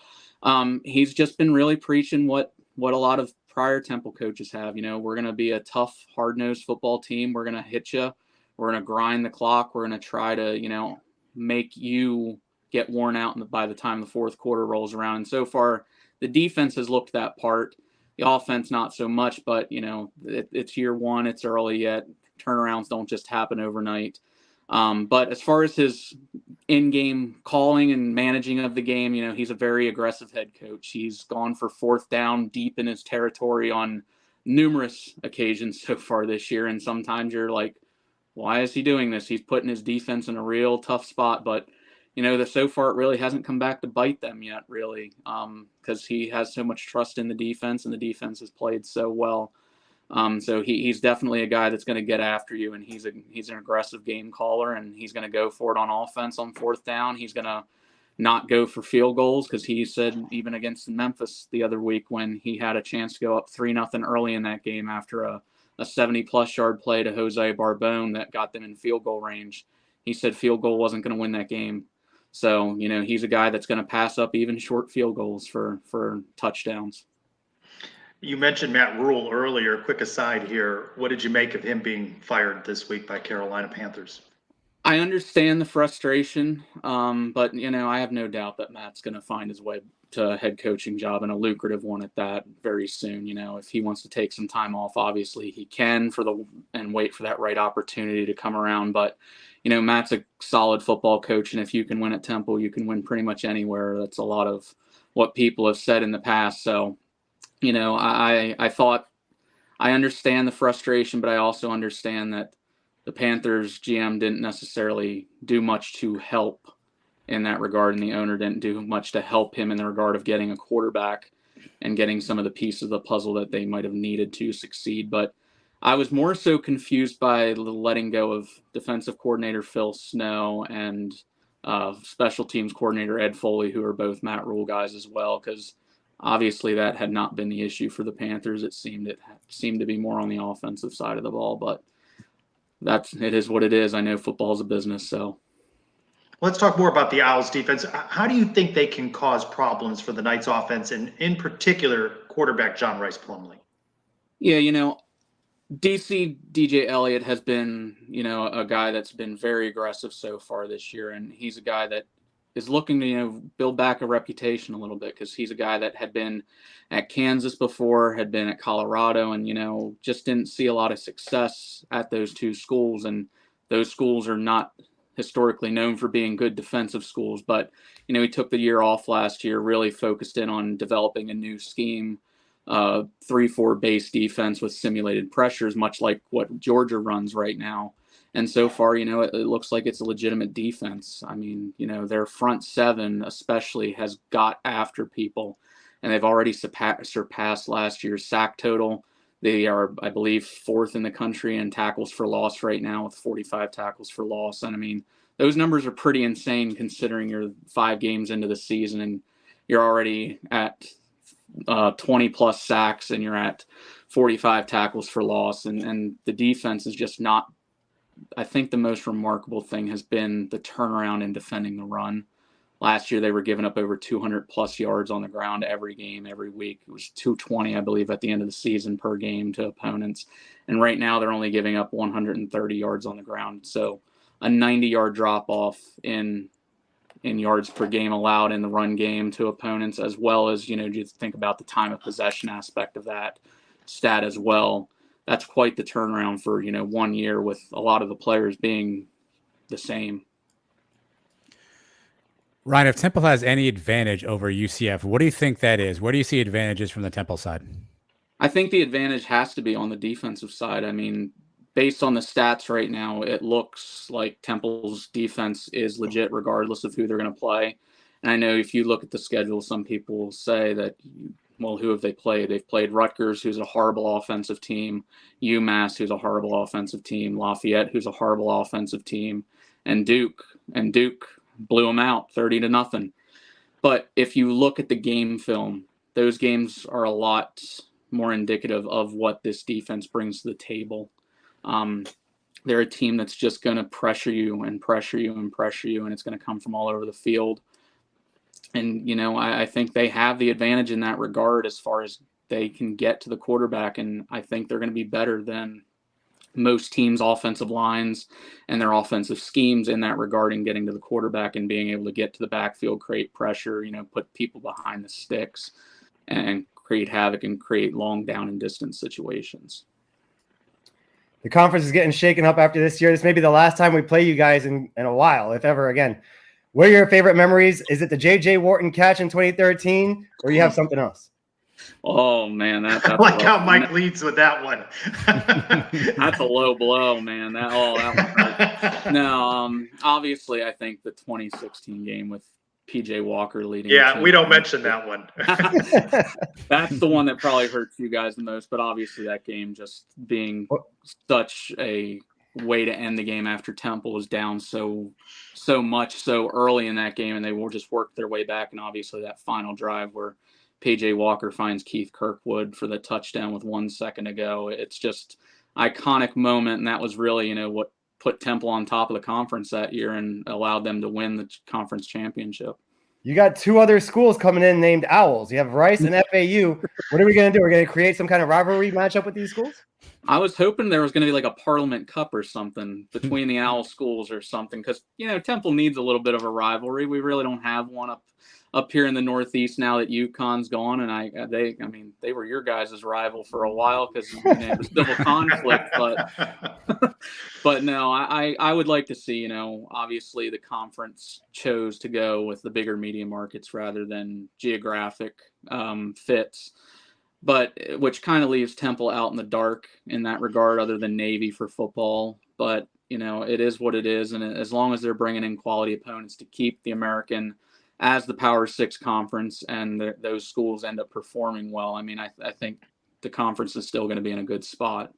he's just been really preaching what a lot of prior Temple coaches have. We're going to be a tough, hard-nosed football team. We're going to hit you. We're going to grind the clock. We're going to try to, make you get worn out by the time the fourth quarter rolls around. And so far, the defense has looked that part. The offense, not so much, but, it's year one. It's early yet. Turnarounds don't just happen overnight. But as far as his in-game calling and managing of the game, he's a very aggressive head coach. He's gone for fourth down deep in his territory on numerous occasions so far this year. And sometimes you're like, why is he doing this? He's putting his defense in a real tough spot. But, so far it really hasn't come back to bite them yet, really, because he has so much trust in the defense, and the defense has played so well. So he's definitely a guy that's going to get after you, and he's an aggressive game caller, and he's going to go for it on offense on fourth down. He's going to not go for field goals, because he said even against Memphis the other week when he had a chance to go up 3-0 early in that game after a 70-plus yard play to Jose Barbone that got them in field goal range. He said field goal wasn't going to win that game. So, he's a guy that's going to pass up even short field goals for touchdowns. You mentioned Matt Rule earlier. Quick aside here. What did you make of him being fired this week by Carolina Panthers? I understand the frustration, but, I have no doubt that Matt's going to find his way to a head coaching job, and a lucrative one at that, very soon. If he wants to take some time off, obviously he can and wait for that right opportunity to come around. But, Matt's a solid football coach, and if you can win at Temple, you can win pretty much anywhere. That's a lot of what people have said in the past. So, I thought I understand the frustration, but I also understand that the Panthers GM didn't necessarily do much to help in that regard, and the owner didn't do much to help him in the regard of getting a quarterback and getting some of the pieces of the puzzle that they might have needed to succeed. But I was more so confused by the letting go of defensive coordinator Phil Snow and special teams coordinator Ed Foley, who are both Matt Rule guys as well, because obviously that had not been the issue for the Panthers. It seemed to be more on the offensive side of the ball, but it is what it is. I know football is a business, so. Let's talk more about the Owls defense. How do you think they can cause problems for the Knights offense, and in particular, quarterback John Rice Plumlee? Yeah, DJ Elliott has been, a guy that's been very aggressive so far this year, and he's a guy that is looking to, build back a reputation a little bit, because he's a guy that had been at Kansas before, had been at Colorado, and, just didn't see a lot of success at those two schools. And those schools are not historically known for being good defensive schools. But, he took the year off last year, really focused in on developing a new scheme, 3-4 base defense with simulated pressures, much like what Georgia runs right now. And so far, it looks like it's a legitimate defense. I mean, their front seven especially has got after people, and they've already surpassed last year's sack total. They are, I believe, fourth in the country in tackles for loss right now with 45 tackles for loss. And I mean, those numbers are pretty insane considering you're 5 games into the season and you're already at 20 plus sacks and you're at 45 tackles for loss. And the defense is just not. I think the most remarkable thing has been the turnaround in defending the run. Last year, they were giving up over 200 plus yards on the ground every game, every week. It was 220, I believe, at the end of the season per game to opponents. And right now, they're only giving up 130 yards on the ground. So a 90-yard drop-off in yards per game allowed in the run game to opponents, as well as, just think about the time of possession aspect of that stat as well. That's quite the turnaround for, 1 year with a lot of the players being the same. Ryan, if Temple has any advantage over UCF, what do you think that is? Where do you see advantages from the Temple side? I think the advantage has to be on the defensive side. I mean, based on the stats right now, it looks like Temple's defense is legit regardless of who they're going to play. And I know if you look at the schedule, some people will say that, well, who have they played? They've played Rutgers, who's a horrible offensive team, UMass, who's a horrible offensive team, Lafayette, who's a horrible offensive team, and Duke. And Duke blew them out 30-0. But if you look at the game film, those games are a lot more indicative of what this defense brings to the table. They're a team that's just going to pressure you and pressure you and pressure you, and it's going to come from all over the field. And, I think they have the advantage in that regard as far as they can get to the quarterback, and I think they're going to be better than most teams' offensive lines and their offensive schemes in that regard, in getting to the quarterback and being able to get to the backfield, create pressure, put people behind the sticks and create havoc and create long down and distance situations. The conference is getting shaken up after this year. This may be the last time we play you guys in a while, if ever again. What are your favorite memories? Is it the J.J. Wharton catch in 2013, or you have something else? Oh man, that's I like how Mike leads with that one. That's a low blow, man. That one hurt. No, obviously, I think the 2016 game with PJ Walker leading. Yeah, we don't mention that one. That's the one that probably hurts you guys the most. But obviously, that game just being such a way to end the game after Temple was down so much so early in that game, and they will just work their way back. And obviously, that final drive where PJ Walker finds Keith Kirkwood for the touchdown with 1 second to go. It's just iconic moment, and that was really, what put Temple on top of the conference that year and allowed them to win the conference championship. You got 2 other schools coming in named Owls. You have Rice and FAU. What are we going to do? We're going to create some kind of rivalry matchup with these schools? I was hoping there was going to be like a Parliament Cup or something between the Owl schools or something, because, Temple needs a little bit of a rivalry. We really don't have one up here in the Northeast now that UConn's gone, and they were your guys' rival for a while because there was civil conflict, but no, I would like to see, obviously the conference chose to go with the bigger media markets rather than geographic fits, but which kind of leaves Temple out in the dark in that regard, other than Navy for football. But it is what it is, and as long as they're bringing in quality opponents to keep the American as the Power 6 conference, and those schools end up performing well, I think the conference is still going to be in a good spot.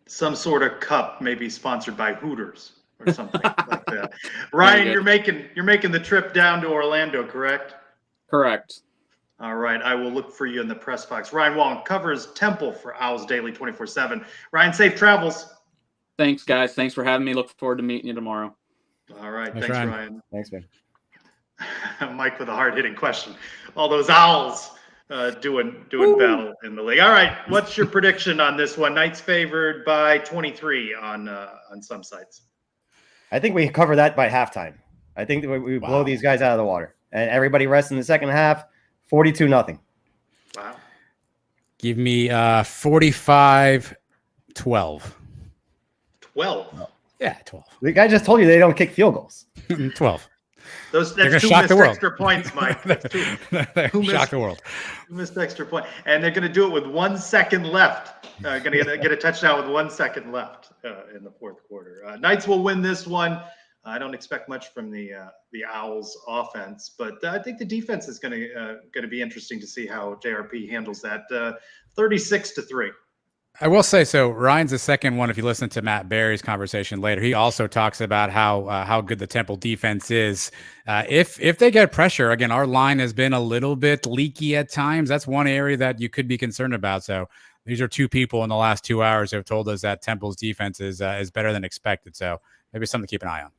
Some sort of cup, maybe sponsored by Hooters or something like that. Ryan, you're making the trip down to Orlando, correct? Correct. All right, I will look for you in the press box. Ryan Wong covers Temple for Owls Daily 24/7. Ryan, safe travels. Thanks, guys. Thanks for having me. Look forward to meeting you tomorrow. All right, thanks Ryan. Thanks, man. Mike with a hard-hitting question. All those Owls doing battle in the league. All right, what's your prediction on this one? Knights favored by 23 on some sites. I think we cover that by halftime. I think that we blow these guys out of the water, and everybody rests in the second half. 42-0. Wow. Give me 45-12. 12. Oh. Yeah, 12. The guy just told you they don't kick field goals. 12. That's 2 missed extra points, Mike. That's two shock the world. 2 missed extra point, and they're going to do it with 1 second left. Going to get a touchdown with 1 second left in the fourth quarter. Knights will win this one. I don't expect much from the Owls offense, but I think the defense is going to be interesting to see how JRP handles that. 36-3. I will say, so Ryan's the second one. If you listen to Matt Barry's conversation later, he also talks about how good the Temple defense is. If they get pressure, again, our line has been a little bit leaky at times. That's one area that you could be concerned about. So these are 2 people in the last 2 hours who have told us that Temple's defense is better than expected. So maybe something to keep an eye on.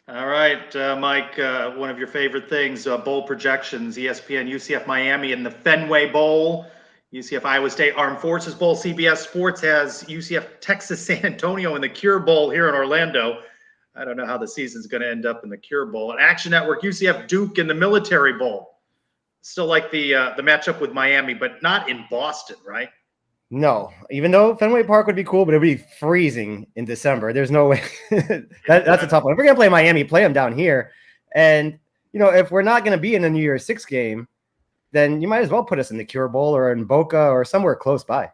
All right, Mike, one of your favorite things, bowl projections, ESPN, UCF, Miami in the Fenway Bowl. UCF Iowa State Armed Forces Bowl. CBS Sports has UCF Texas San Antonio in the Cure Bowl here in Orlando. I don't know how the season's going to end up in the Cure Bowl. And Action Network, UCF Duke in the Military Bowl. Still like the matchup with Miami, but not in Boston, right? No, even though Fenway Park would be cool, but it would be freezing in December. There's no way. That's a tough one. If we're going to play Miami, play them down here. And, if we're not going to be in the New Year's 6 game, then you might as well put us in the Cure Bowl or in Boca or somewhere close by.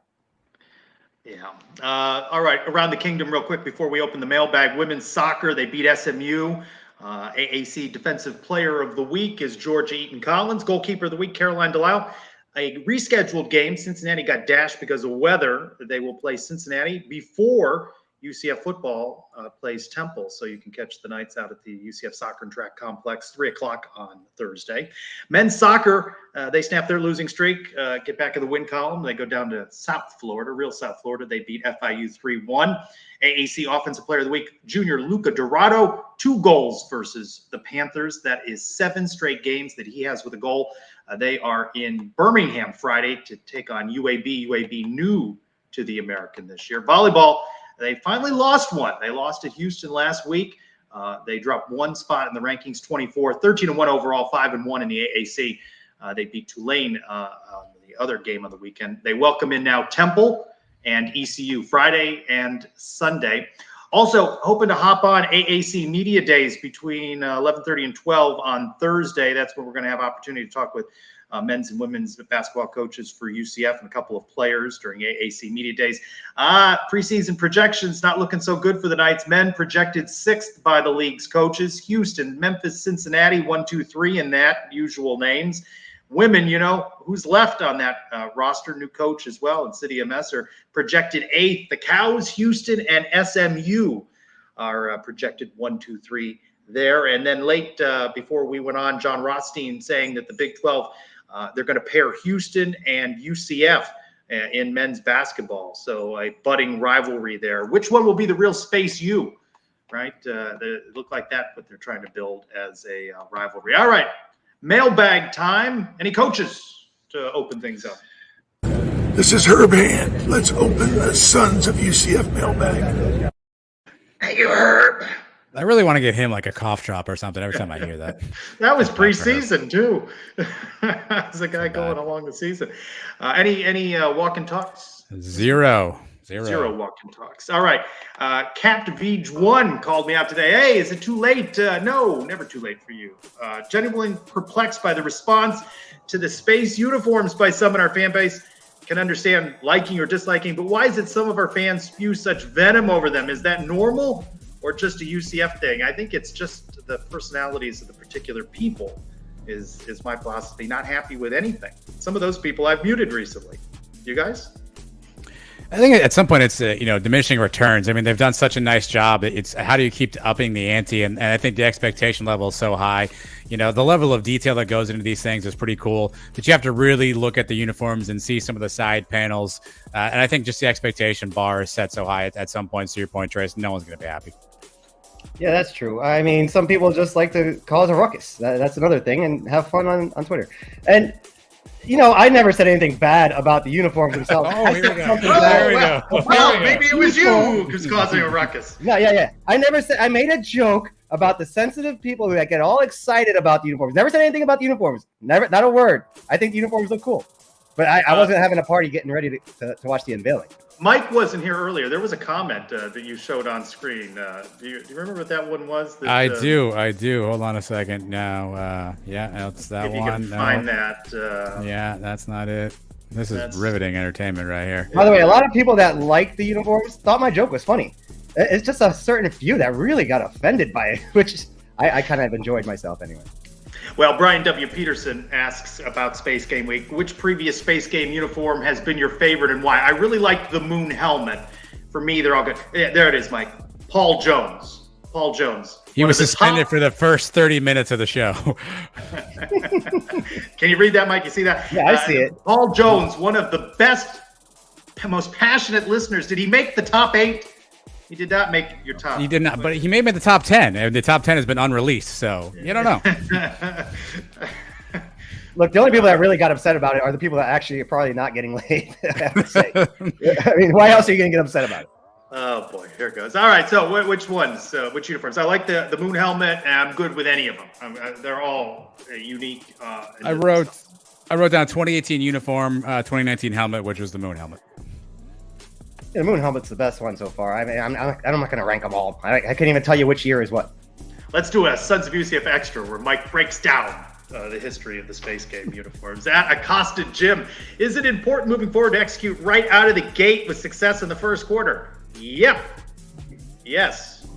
Yeah. All right. Around the kingdom real quick before we open the mailbag. Women's soccer, they beat SMU. AAC Defensive Player of the Week is Georgia Eaton-Collins. Goalkeeper of the Week, Caroline Delisle. A rescheduled game. Cincinnati got dashed because of weather. They will play Cincinnati before UCF football plays Temple, so you can catch the Knights out at the UCF Soccer and Track Complex, 3 o'clock on Thursday. Men's soccer, they snap their losing streak, get back in the win column. They go down to South Florida, real South Florida. They beat FIU 3-1. AAC Offensive Player of the Week, junior Luca Dorado, 2 goals versus the Panthers. That is 7 straight games that he has with a goal. They are in Birmingham Friday to take on UAB. UAB new to the American this year. Volleyball, they finally lost one. They lost to Houston last week. They dropped 1 spot in the rankings, 24, 13-1 overall, 5-1 in the AAC. They beat Tulane on the other game of the weekend. They welcome in now Temple and ECU Friday and Sunday. Also, hoping to hop on AAC Media Days between 11:30 and 12 on Thursday. That's when we're going to have opportunity to talk with men's and women's basketball coaches for UCF and a couple of players during AAC Media Days. Preseason projections not looking so good for the Knights. Men projected 6th by the league's coaches. Houston, Memphis, Cincinnati, 1, 2, 3 in that, usual names. Women, you know, who's left on that roster, new coach as well, and City MS are projected 8th. The Cows, Houston, and SMU are projected 1, 2, 3 there. And then late before we went on, John Rothstein saying that the Big 12, they're going to pair Houston and UCF in men's basketball. So a budding rivalry there. Which one will be the real Space U, right? They look like that, what they're trying to build as a rivalry. All right. Mailbag time. Any coaches to open things up? This is Herb Hand. Let's open the Sons of UCF mailbag. Thank you, Herb. I really want to get him like a cough drop or something every time I hear that. That was preseason too. As a guy going along the season. Any walk and talks? Zero walk and talks. All right. Capt Vij1 called me out today. Hey, is it too late? No, never too late for you. Genuinely perplexed by the response to the space uniforms by some in our fan base. Can understand liking or disliking, but why is it some of our fans spew such venom over them? Is that normal or just a UCF thing? I think it's just the personalities of the particular people is my philosophy. Not happy with anything. Some of those people I've muted recently. You guys? I think at some point it's diminishing returns. I mean, they've done such a nice job. It's how do you keep upping the ante? And I think the expectation level is so high. You know, the level of detail that goes into these things is pretty cool. But you have to really look at the uniforms and see some of the side panels. And I think just the expectation bar is set so high at some points. To your point, Trace, no one's going to be happy. Yeah, that's true. I mean, some people just like to cause a ruckus. That's another thing, and have fun on Twitter. And you know, I never said anything bad about the uniforms themselves. Here we go. There we go. Well, maybe it was you who's causing a ruckus. No, yeah. I never said. I made a joke about the sensitive people that get all excited about the uniforms. Never said anything about the uniforms. Never, not a word. I think the uniforms look cool, but I wasn't having a party getting ready to watch the unveiling. Mike wasn't here earlier. There was a comment that you showed on screen. Do you remember what that one was? I do. Hold on a second. Now, yeah, that's that if you one. Can find that. Yeah, that's not it. This is riveting entertainment right here. By the way, a lot of people that liked the uniforms thought my joke was funny. It's just a certain few that really got offended by it, which I kind of enjoyed myself anyway. Well, Brian W. Peterson asks about Space Game Week. Which previous Space Game uniform has been your favorite and why? I really liked the moon helmet. For me, they're all good. Yeah, there it is, Mike. Paul Jones. He was suspended for the first 30 minutes of the show. Can you read that, Mike? You see that? Yeah, I see it. Paul Jones, one of the best, most passionate listeners. Did he make the top 8? He did not make your top. He did not, but he may have made the top 10. And the top 10 has been unreleased, so you don't know. Look, the only people that really got upset about it are the people that actually are probably not getting laid, I have to say. I mean, why else are you going to get upset about it? Oh, boy. Here it goes. All right. So which ones? Which uniforms? I like the moon helmet, and I'm good with any of them. They're all unique. I wrote down 2018 uniform, 2019 helmet, which was the moon helmet. Yeah, the moon helmet's the best one so far. I mean, I'm not going to rank them all. I couldn't even tell you which year is what. Let's do a Sons of UCF Extra where Mike breaks down the history of the Space Game uniforms. At Accosted Jim, is it important moving forward to execute right out of the gate with success in the first quarter? Yep. Yes.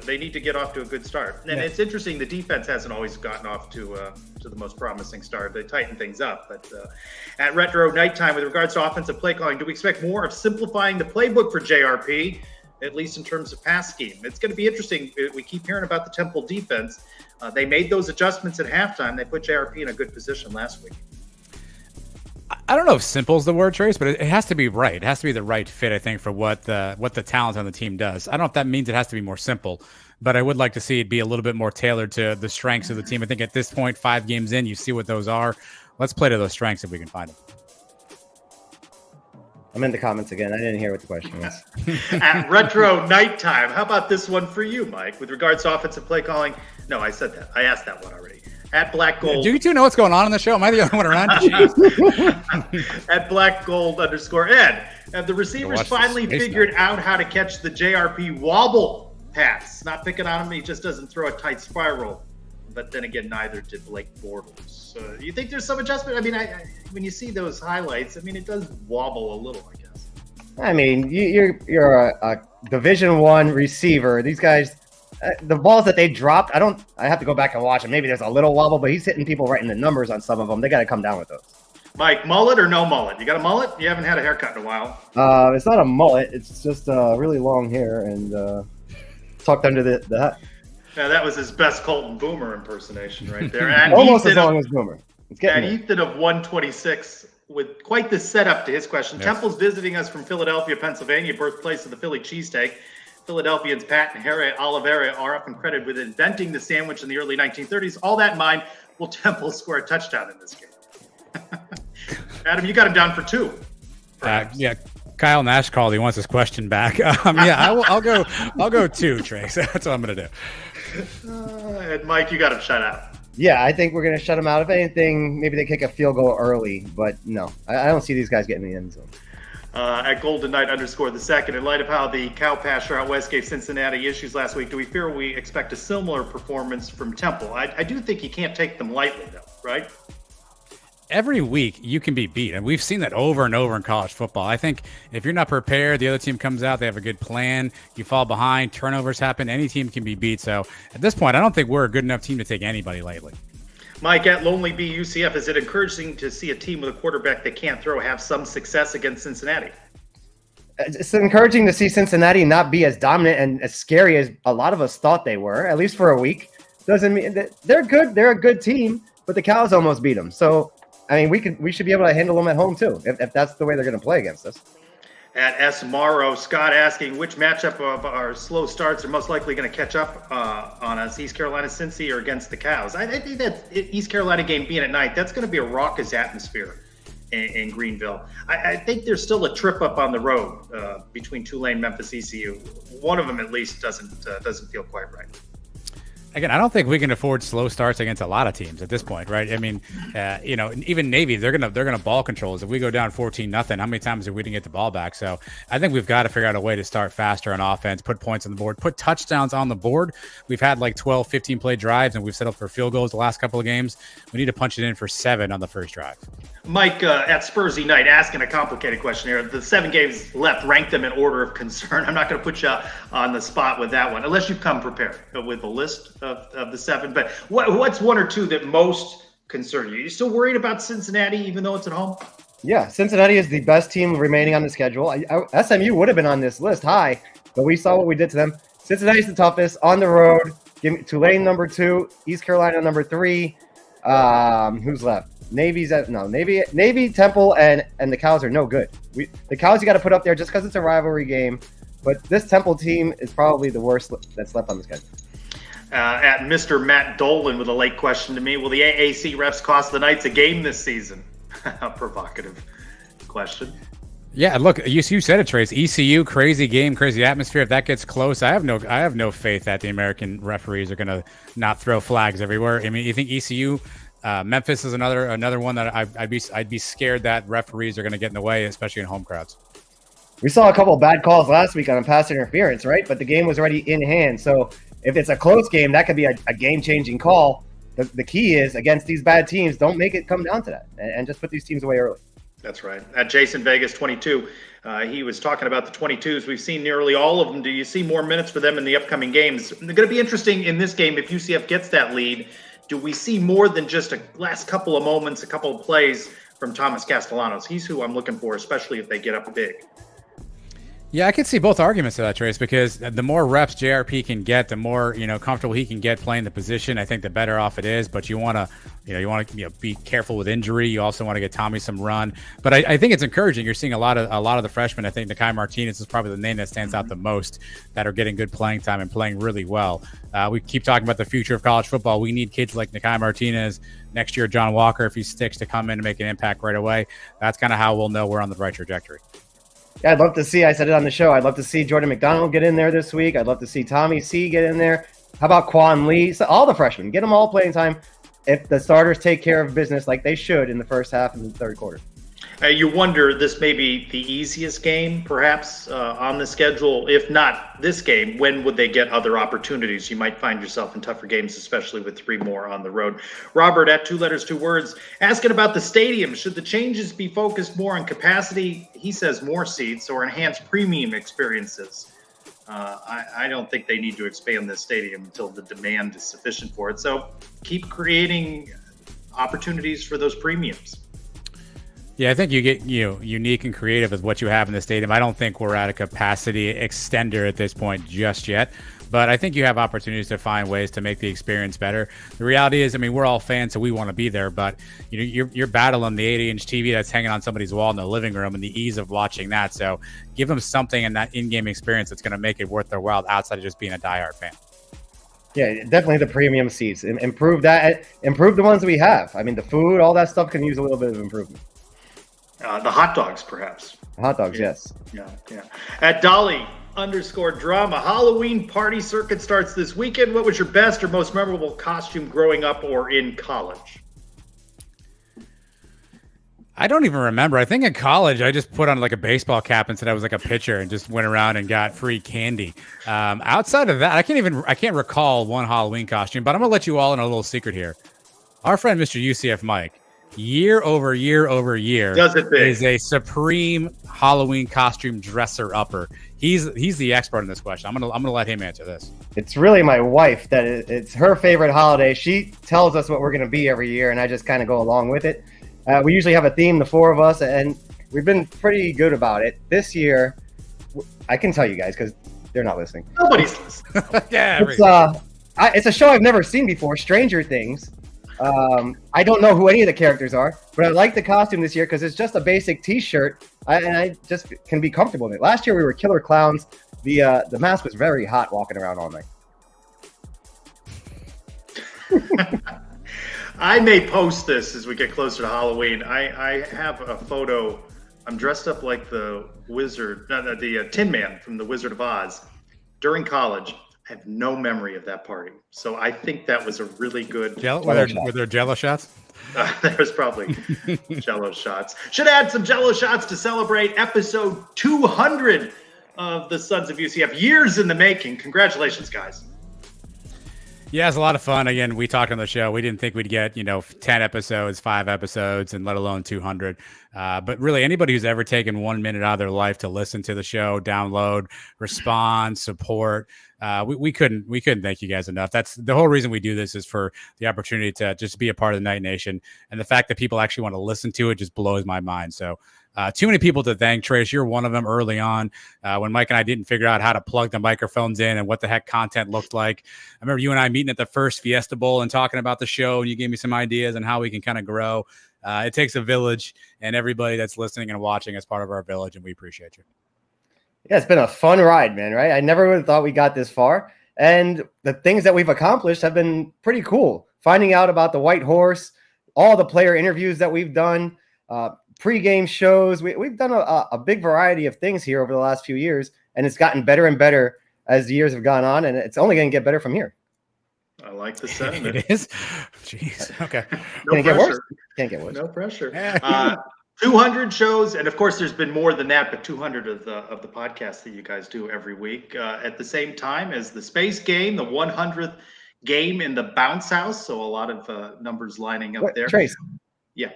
They need to get off to a good start. And it's interesting, the defense hasn't always gotten off to the most promising start. They tighten things up. But at Retro Nighttime, with regards to offensive play calling, do we expect more of simplifying the playbook for JRP? at least in terms of pass scheme. It's going to be interesting. We keep hearing about the Temple defense. They made those adjustments at halftime. They put JRP in a good position last week. I don't know if simple is the word, Trace, but it has to be right. It has to be the right fit, I think, for what the talent on the team does. I don't know if that means it has to be more simple, but I would like to see it be a little bit more tailored to the strengths of the team. I think at this point, 5 games in, you see what those are. Let's play to those strengths if we can find them. I'm in the comments again. I didn't hear what the question was. At Retro Nighttime, how about this one for you, Mike, with regards to offensive play calling? No, I said that. I asked that one already. At Black Gold. Do you two know what's going on in the show? Am I the only one around? At Black Gold _ Ed. Have the receivers finally figured out how to catch the JRP wobble pass? Not picking on him. He just doesn't throw a tight spiral. But then again, neither did Blake Bortles. You think there's some adjustment? I mean, when you see those highlights, I mean, it does wobble a little, I guess. I mean, you're a Division I receiver. These guys, the balls that they dropped, I have to go back and watch them. Maybe there's a little wobble, but he's hitting people right in the numbers on some of them. They got to come down with those. Mike, mullet or no mullet? You got a mullet? You haven't had a haircut in a while. It's not a mullet. It's just really long hair and tucked under the hat. Yeah, that was his best Colton Boomer impersonation right there. And almost as long as Boomer. And Ethan of 126 with quite the setup to his question. Yes. Temple's visiting us from Philadelphia, Pennsylvania, birthplace of the Philly cheesesteak. Philadelphians Pat and Harry Oliveira are often credited with inventing the sandwich in the early 1930s. All that in mind, will Temple score a touchdown in this game? Adam, you got him down for 2. Yeah. Kyle Nash called. He wants his question back. I'll go 2, Trace. That's what I'm going to do. And Mike, you got him shut out. Yeah, I think we're going to shut them out. If anything, maybe they kick a field goal early, but no, I don't see these guys getting in the end zone. At Golden Knight _ the second, in light of how the cow pasture out west gave Cincinnati issues last week, do we fear we expect a similar performance from Temple? I do think you can't take them lightly, though, right? Every week you can be beat, and we've seen that over and over in college football. I think if you're not prepared, the other team comes out, they have a good plan, you fall behind, turnovers happen, any team can be beat. So at this point, I don't think we're a good enough team to take anybody lightly. Mike, at Lonely B UCF, is it encouraging to see a team with a quarterback that can't throw have some success against Cincinnati? It's encouraging to see Cincinnati not be as dominant and as scary as a lot of us thought they were, at least for a week. Doesn't mean that they're good. They're a good team, but the Cows almost beat them. So, I mean, we should be able to handle them at home too, if that's the way they're going to play against us. At S. Morrow, Scott asking which matchup of our slow starts are most likely going to catch up on us, East Carolina, Cincy, or against the Cows. I think that East Carolina game being at night, that's going to be a raucous atmosphere in Greenville. I think there's still a trip up on the road between Tulane, Memphis, ECU. One of them at least doesn't feel quite right. Again, I don't think we can afford slow starts against a lot of teams at this point, right? I mean, even Navy, they're gonna ball control us. If we go down 14-0, how many times have we didn't get the ball back? So I think we've got to figure out a way to start faster on offense, put points on the board, put touchdowns on the board. We've had like 12, 15 play drives, and we've set up for field goals the last couple of games. We need to punch it in for 7 on the first drive. Mike at Spursy Knight asking a complicated question here. The 7 games left, rank them in order of concern. I'm not going to put you on the spot with that one, unless you come prepared with a list of the 7. But what's 1 or 2 that most concern you? You still worried about Cincinnati, even though it's at home? Yeah, Cincinnati is the best team remaining on the schedule. SMU would have been on this list high, but we saw what we did to them. Cincinnati's the toughest on the road. Give me Tulane number 2, East Carolina number 3. Who's left? Navy, Temple, and the Cows are no good. The Cows you got to put up there just because it's a rivalry game, but this Temple team is probably the worst that's left on the schedule. At Mr. Matt Dolan with a late question to me, will the AAC refs cost the Knights a game this season? A provocative question. Yeah, look, you said it, Trace. ECU, crazy game, crazy atmosphere. If that gets close, I have no faith that the American referees are going to not throw flags everywhere. I mean, you think ECU, Memphis is another one that I'd be scared that referees are going to get in the way, especially in home crowds. We saw a couple of bad calls last week on pass interference, right? But the game was already in hand. So if it's a close game, that could be a game-changing call. The key is, against these bad teams, don't make it come down to that, and just put these teams away early. That's right. At Jason Vegas 22, he was talking about the 22s. We've seen nearly all of them. Do you see more minutes for them in the upcoming games? It's going to be interesting in this game if UCF gets that lead. Do we see more than just a last couple of moments, a couple of plays from Thomas Castellanos? He's who I'm looking for, especially if they get up big. Yeah, I can see both arguments to that, Trace, because the more reps JRP can get, the more comfortable he can get playing the position. I think the better off it is. But you want to be careful with injury. You also want to get Tommy some run. But I think it's encouraging. You're seeing a lot of the freshmen. I think Nakai Martinez is probably the name that stands out the most, that are getting good playing time and playing really well. We keep talking about the future of college football. We need kids like Nakai Martinez. Next year, John Walker, if he sticks, to come in and make an impact right away. That's kind of how we'll know we're on the right trajectory. Yeah, I'd love to see, I said it on the show, I'd love to see Jordan McDonald get in there this week. I'd love to see Tommy C get in there. How about Quan Lee? So all the freshmen, get them all playing time if the starters take care of business like they should in the first half and the third quarter. You wonder, this may be the easiest game, perhaps, on the schedule. If not this game, when would they get other opportunities? You might find yourself in tougher games, especially with 3 more on the road. Robert, at 2 letters, 2 words, asking about the stadium. Should the changes be focused more on capacity? He says more seats, or enhanced premium experiences. I don't think they need to expand this stadium until the demand is sufficient for it. So keep creating opportunities for those premiums. Yeah, I think you get unique and creative with what you have in the stadium. I don't think we're at a capacity extender at this point just yet, but I think you have opportunities to find ways to make the experience better. The reality is, I mean, we're all fans, so we want to be there, but you're battling the 80-inch TV that's hanging on somebody's wall in the living room and the ease of watching that. So give them something in that in-game experience that's going to make it worth their while outside of just being a diehard fan. Yeah, definitely the premium seats. Improve that. Improve the ones we have. I mean, the food, all that stuff can use a little bit of improvement. The hot dogs, perhaps. Hot dogs, yes. Yeah. At Dolly_drama, Halloween party circuit starts this weekend. What was your best or most memorable costume growing up or in college? I don't even remember. I think in college, I just put on like a baseball cap and said I was like a pitcher and just went around and got free candy. Outside of that, I can't recall one Halloween costume, but I'm going to let you all in a little secret here. Our friend, Mr. UCF Mike, year over year does it big. Is a supreme Halloween costume dresser upper. He's the expert in this question. I'm gonna let him answer this. It's really my wife that it's her favorite holiday. She tells us what we're going to be every year, and I just kind of go along with it. We usually have a theme, the 4 of us, and we've been pretty good about it. This year, I can tell you guys because they're not listening. Nobody's listening. Yeah, it's a show I've never seen before, Stranger Things. I don't know who any of the characters are, but I like the costume this year because it's just a basic T-shirt, and I just can be comfortable in it. Last year we were killer clowns. The mask was very hot walking around all night. I may post this as we get closer to Halloween. I have a photo. I'm dressed up like the wizard, the Tin Man from The Wizard of Oz during college. I have no memory of that party. So I think that was a really good... Were there Jello shots? There was probably Jello shots. Should add some Jello shots to celebrate episode 200 of the Sons of UCF. Years in the making. Congratulations, guys. Yeah, it's a lot of fun. Again, we talked on the show. We didn't think we'd get, 10 episodes, 5 episodes, and let alone 200. But really, anybody who's ever taken 1 minute out of their life to listen to the show, download, respond, support, we couldn't thank you guys enough. That's the whole reason we do this, is for the opportunity to just be a part of the Night Nation. And the fact that people actually want to listen to it just blows my mind. So too many people to thank. Trace, you're one of them early on when Mike and I didn't figure out how to plug the microphones in and what the heck content looked like. I remember you and I meeting at the first Fiesta Bowl and talking about the show, and you gave me some ideas on how we can kind of grow. It takes a village, and everybody that's listening and watching is part of our village, and we appreciate you. Yeah, it's been a fun ride, man, right? I never would have thought we got this far. And the things that we've accomplished have been pretty cool. Finding out about the White Horse, all the player interviews that we've done, pre-game shows. We've done a big variety of things here over the last few years, and it's gotten better and better as the years have gone on, and it's only going to get better from here. I like the sentiment. It is? Jeez. Okay. No pressure. Can't get worse. No pressure. 200 shows, and of course there's been more than that, but 200 of the podcasts that you guys do every week at the same time as the Space Game, the 100th game in the Bounce House. So a lot of numbers lining up there. Trace. Yeah.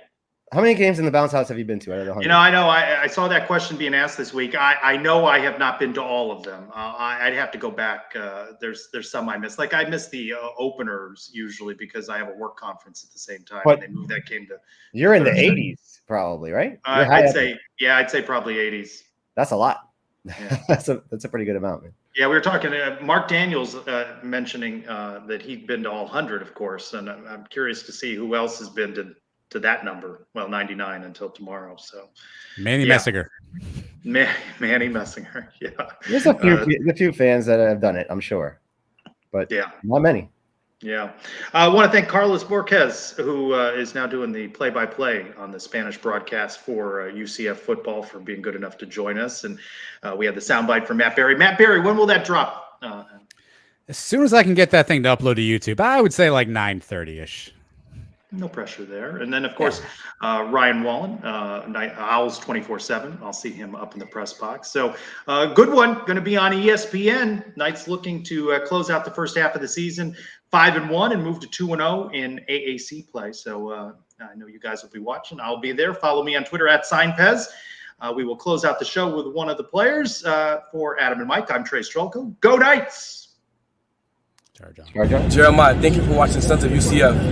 How many games in the Bounce House have you been to out of the 100? I know I saw that question being asked this week. I know I have not been to all of them. I'd have to go back. There's some I missed. Like I missed the openers usually because I have a work conference at the same time. But and they moved that game to. You're in the 80s probably, right? I'd say probably 80s. That's a lot. Yeah. that's a pretty good amount, man. Yeah, we were talking, Mark Daniels mentioning that he'd been to all 100, of course, and I'm curious to see who else has been to that number. Well, 99 until tomorrow. So Manny yeah. Messinger. Manny Messinger. Yeah. There's a few fans that have done it, I'm sure, but yeah, not many. Yeah. I want to thank Carlos Borquez, who is now doing the play-by-play on the Spanish broadcast for UCF football, for being good enough to join us. And we had the soundbite from Matt Berry. Matt Berry, when will that drop? As soon as I can get that thing to upload to YouTube, I would say like 9:30-ish. No pressure there. And then, of course, Ryan Wallen, Owls 24/7. I'll see him up in the press box. So good one, going to be on ESPN. Knights looking to close out the first half of the season 5-1 and move to 2-0 in AAC play. So I know you guys will be watching. I'll be there. Follow me on Twitter @SignPez. We will close out the show with one of the players. For Adam and Mike, I'm Trey Strelko. Go Knights! Jeremiah, Jeremiah, thank you for watching Sons of UCF.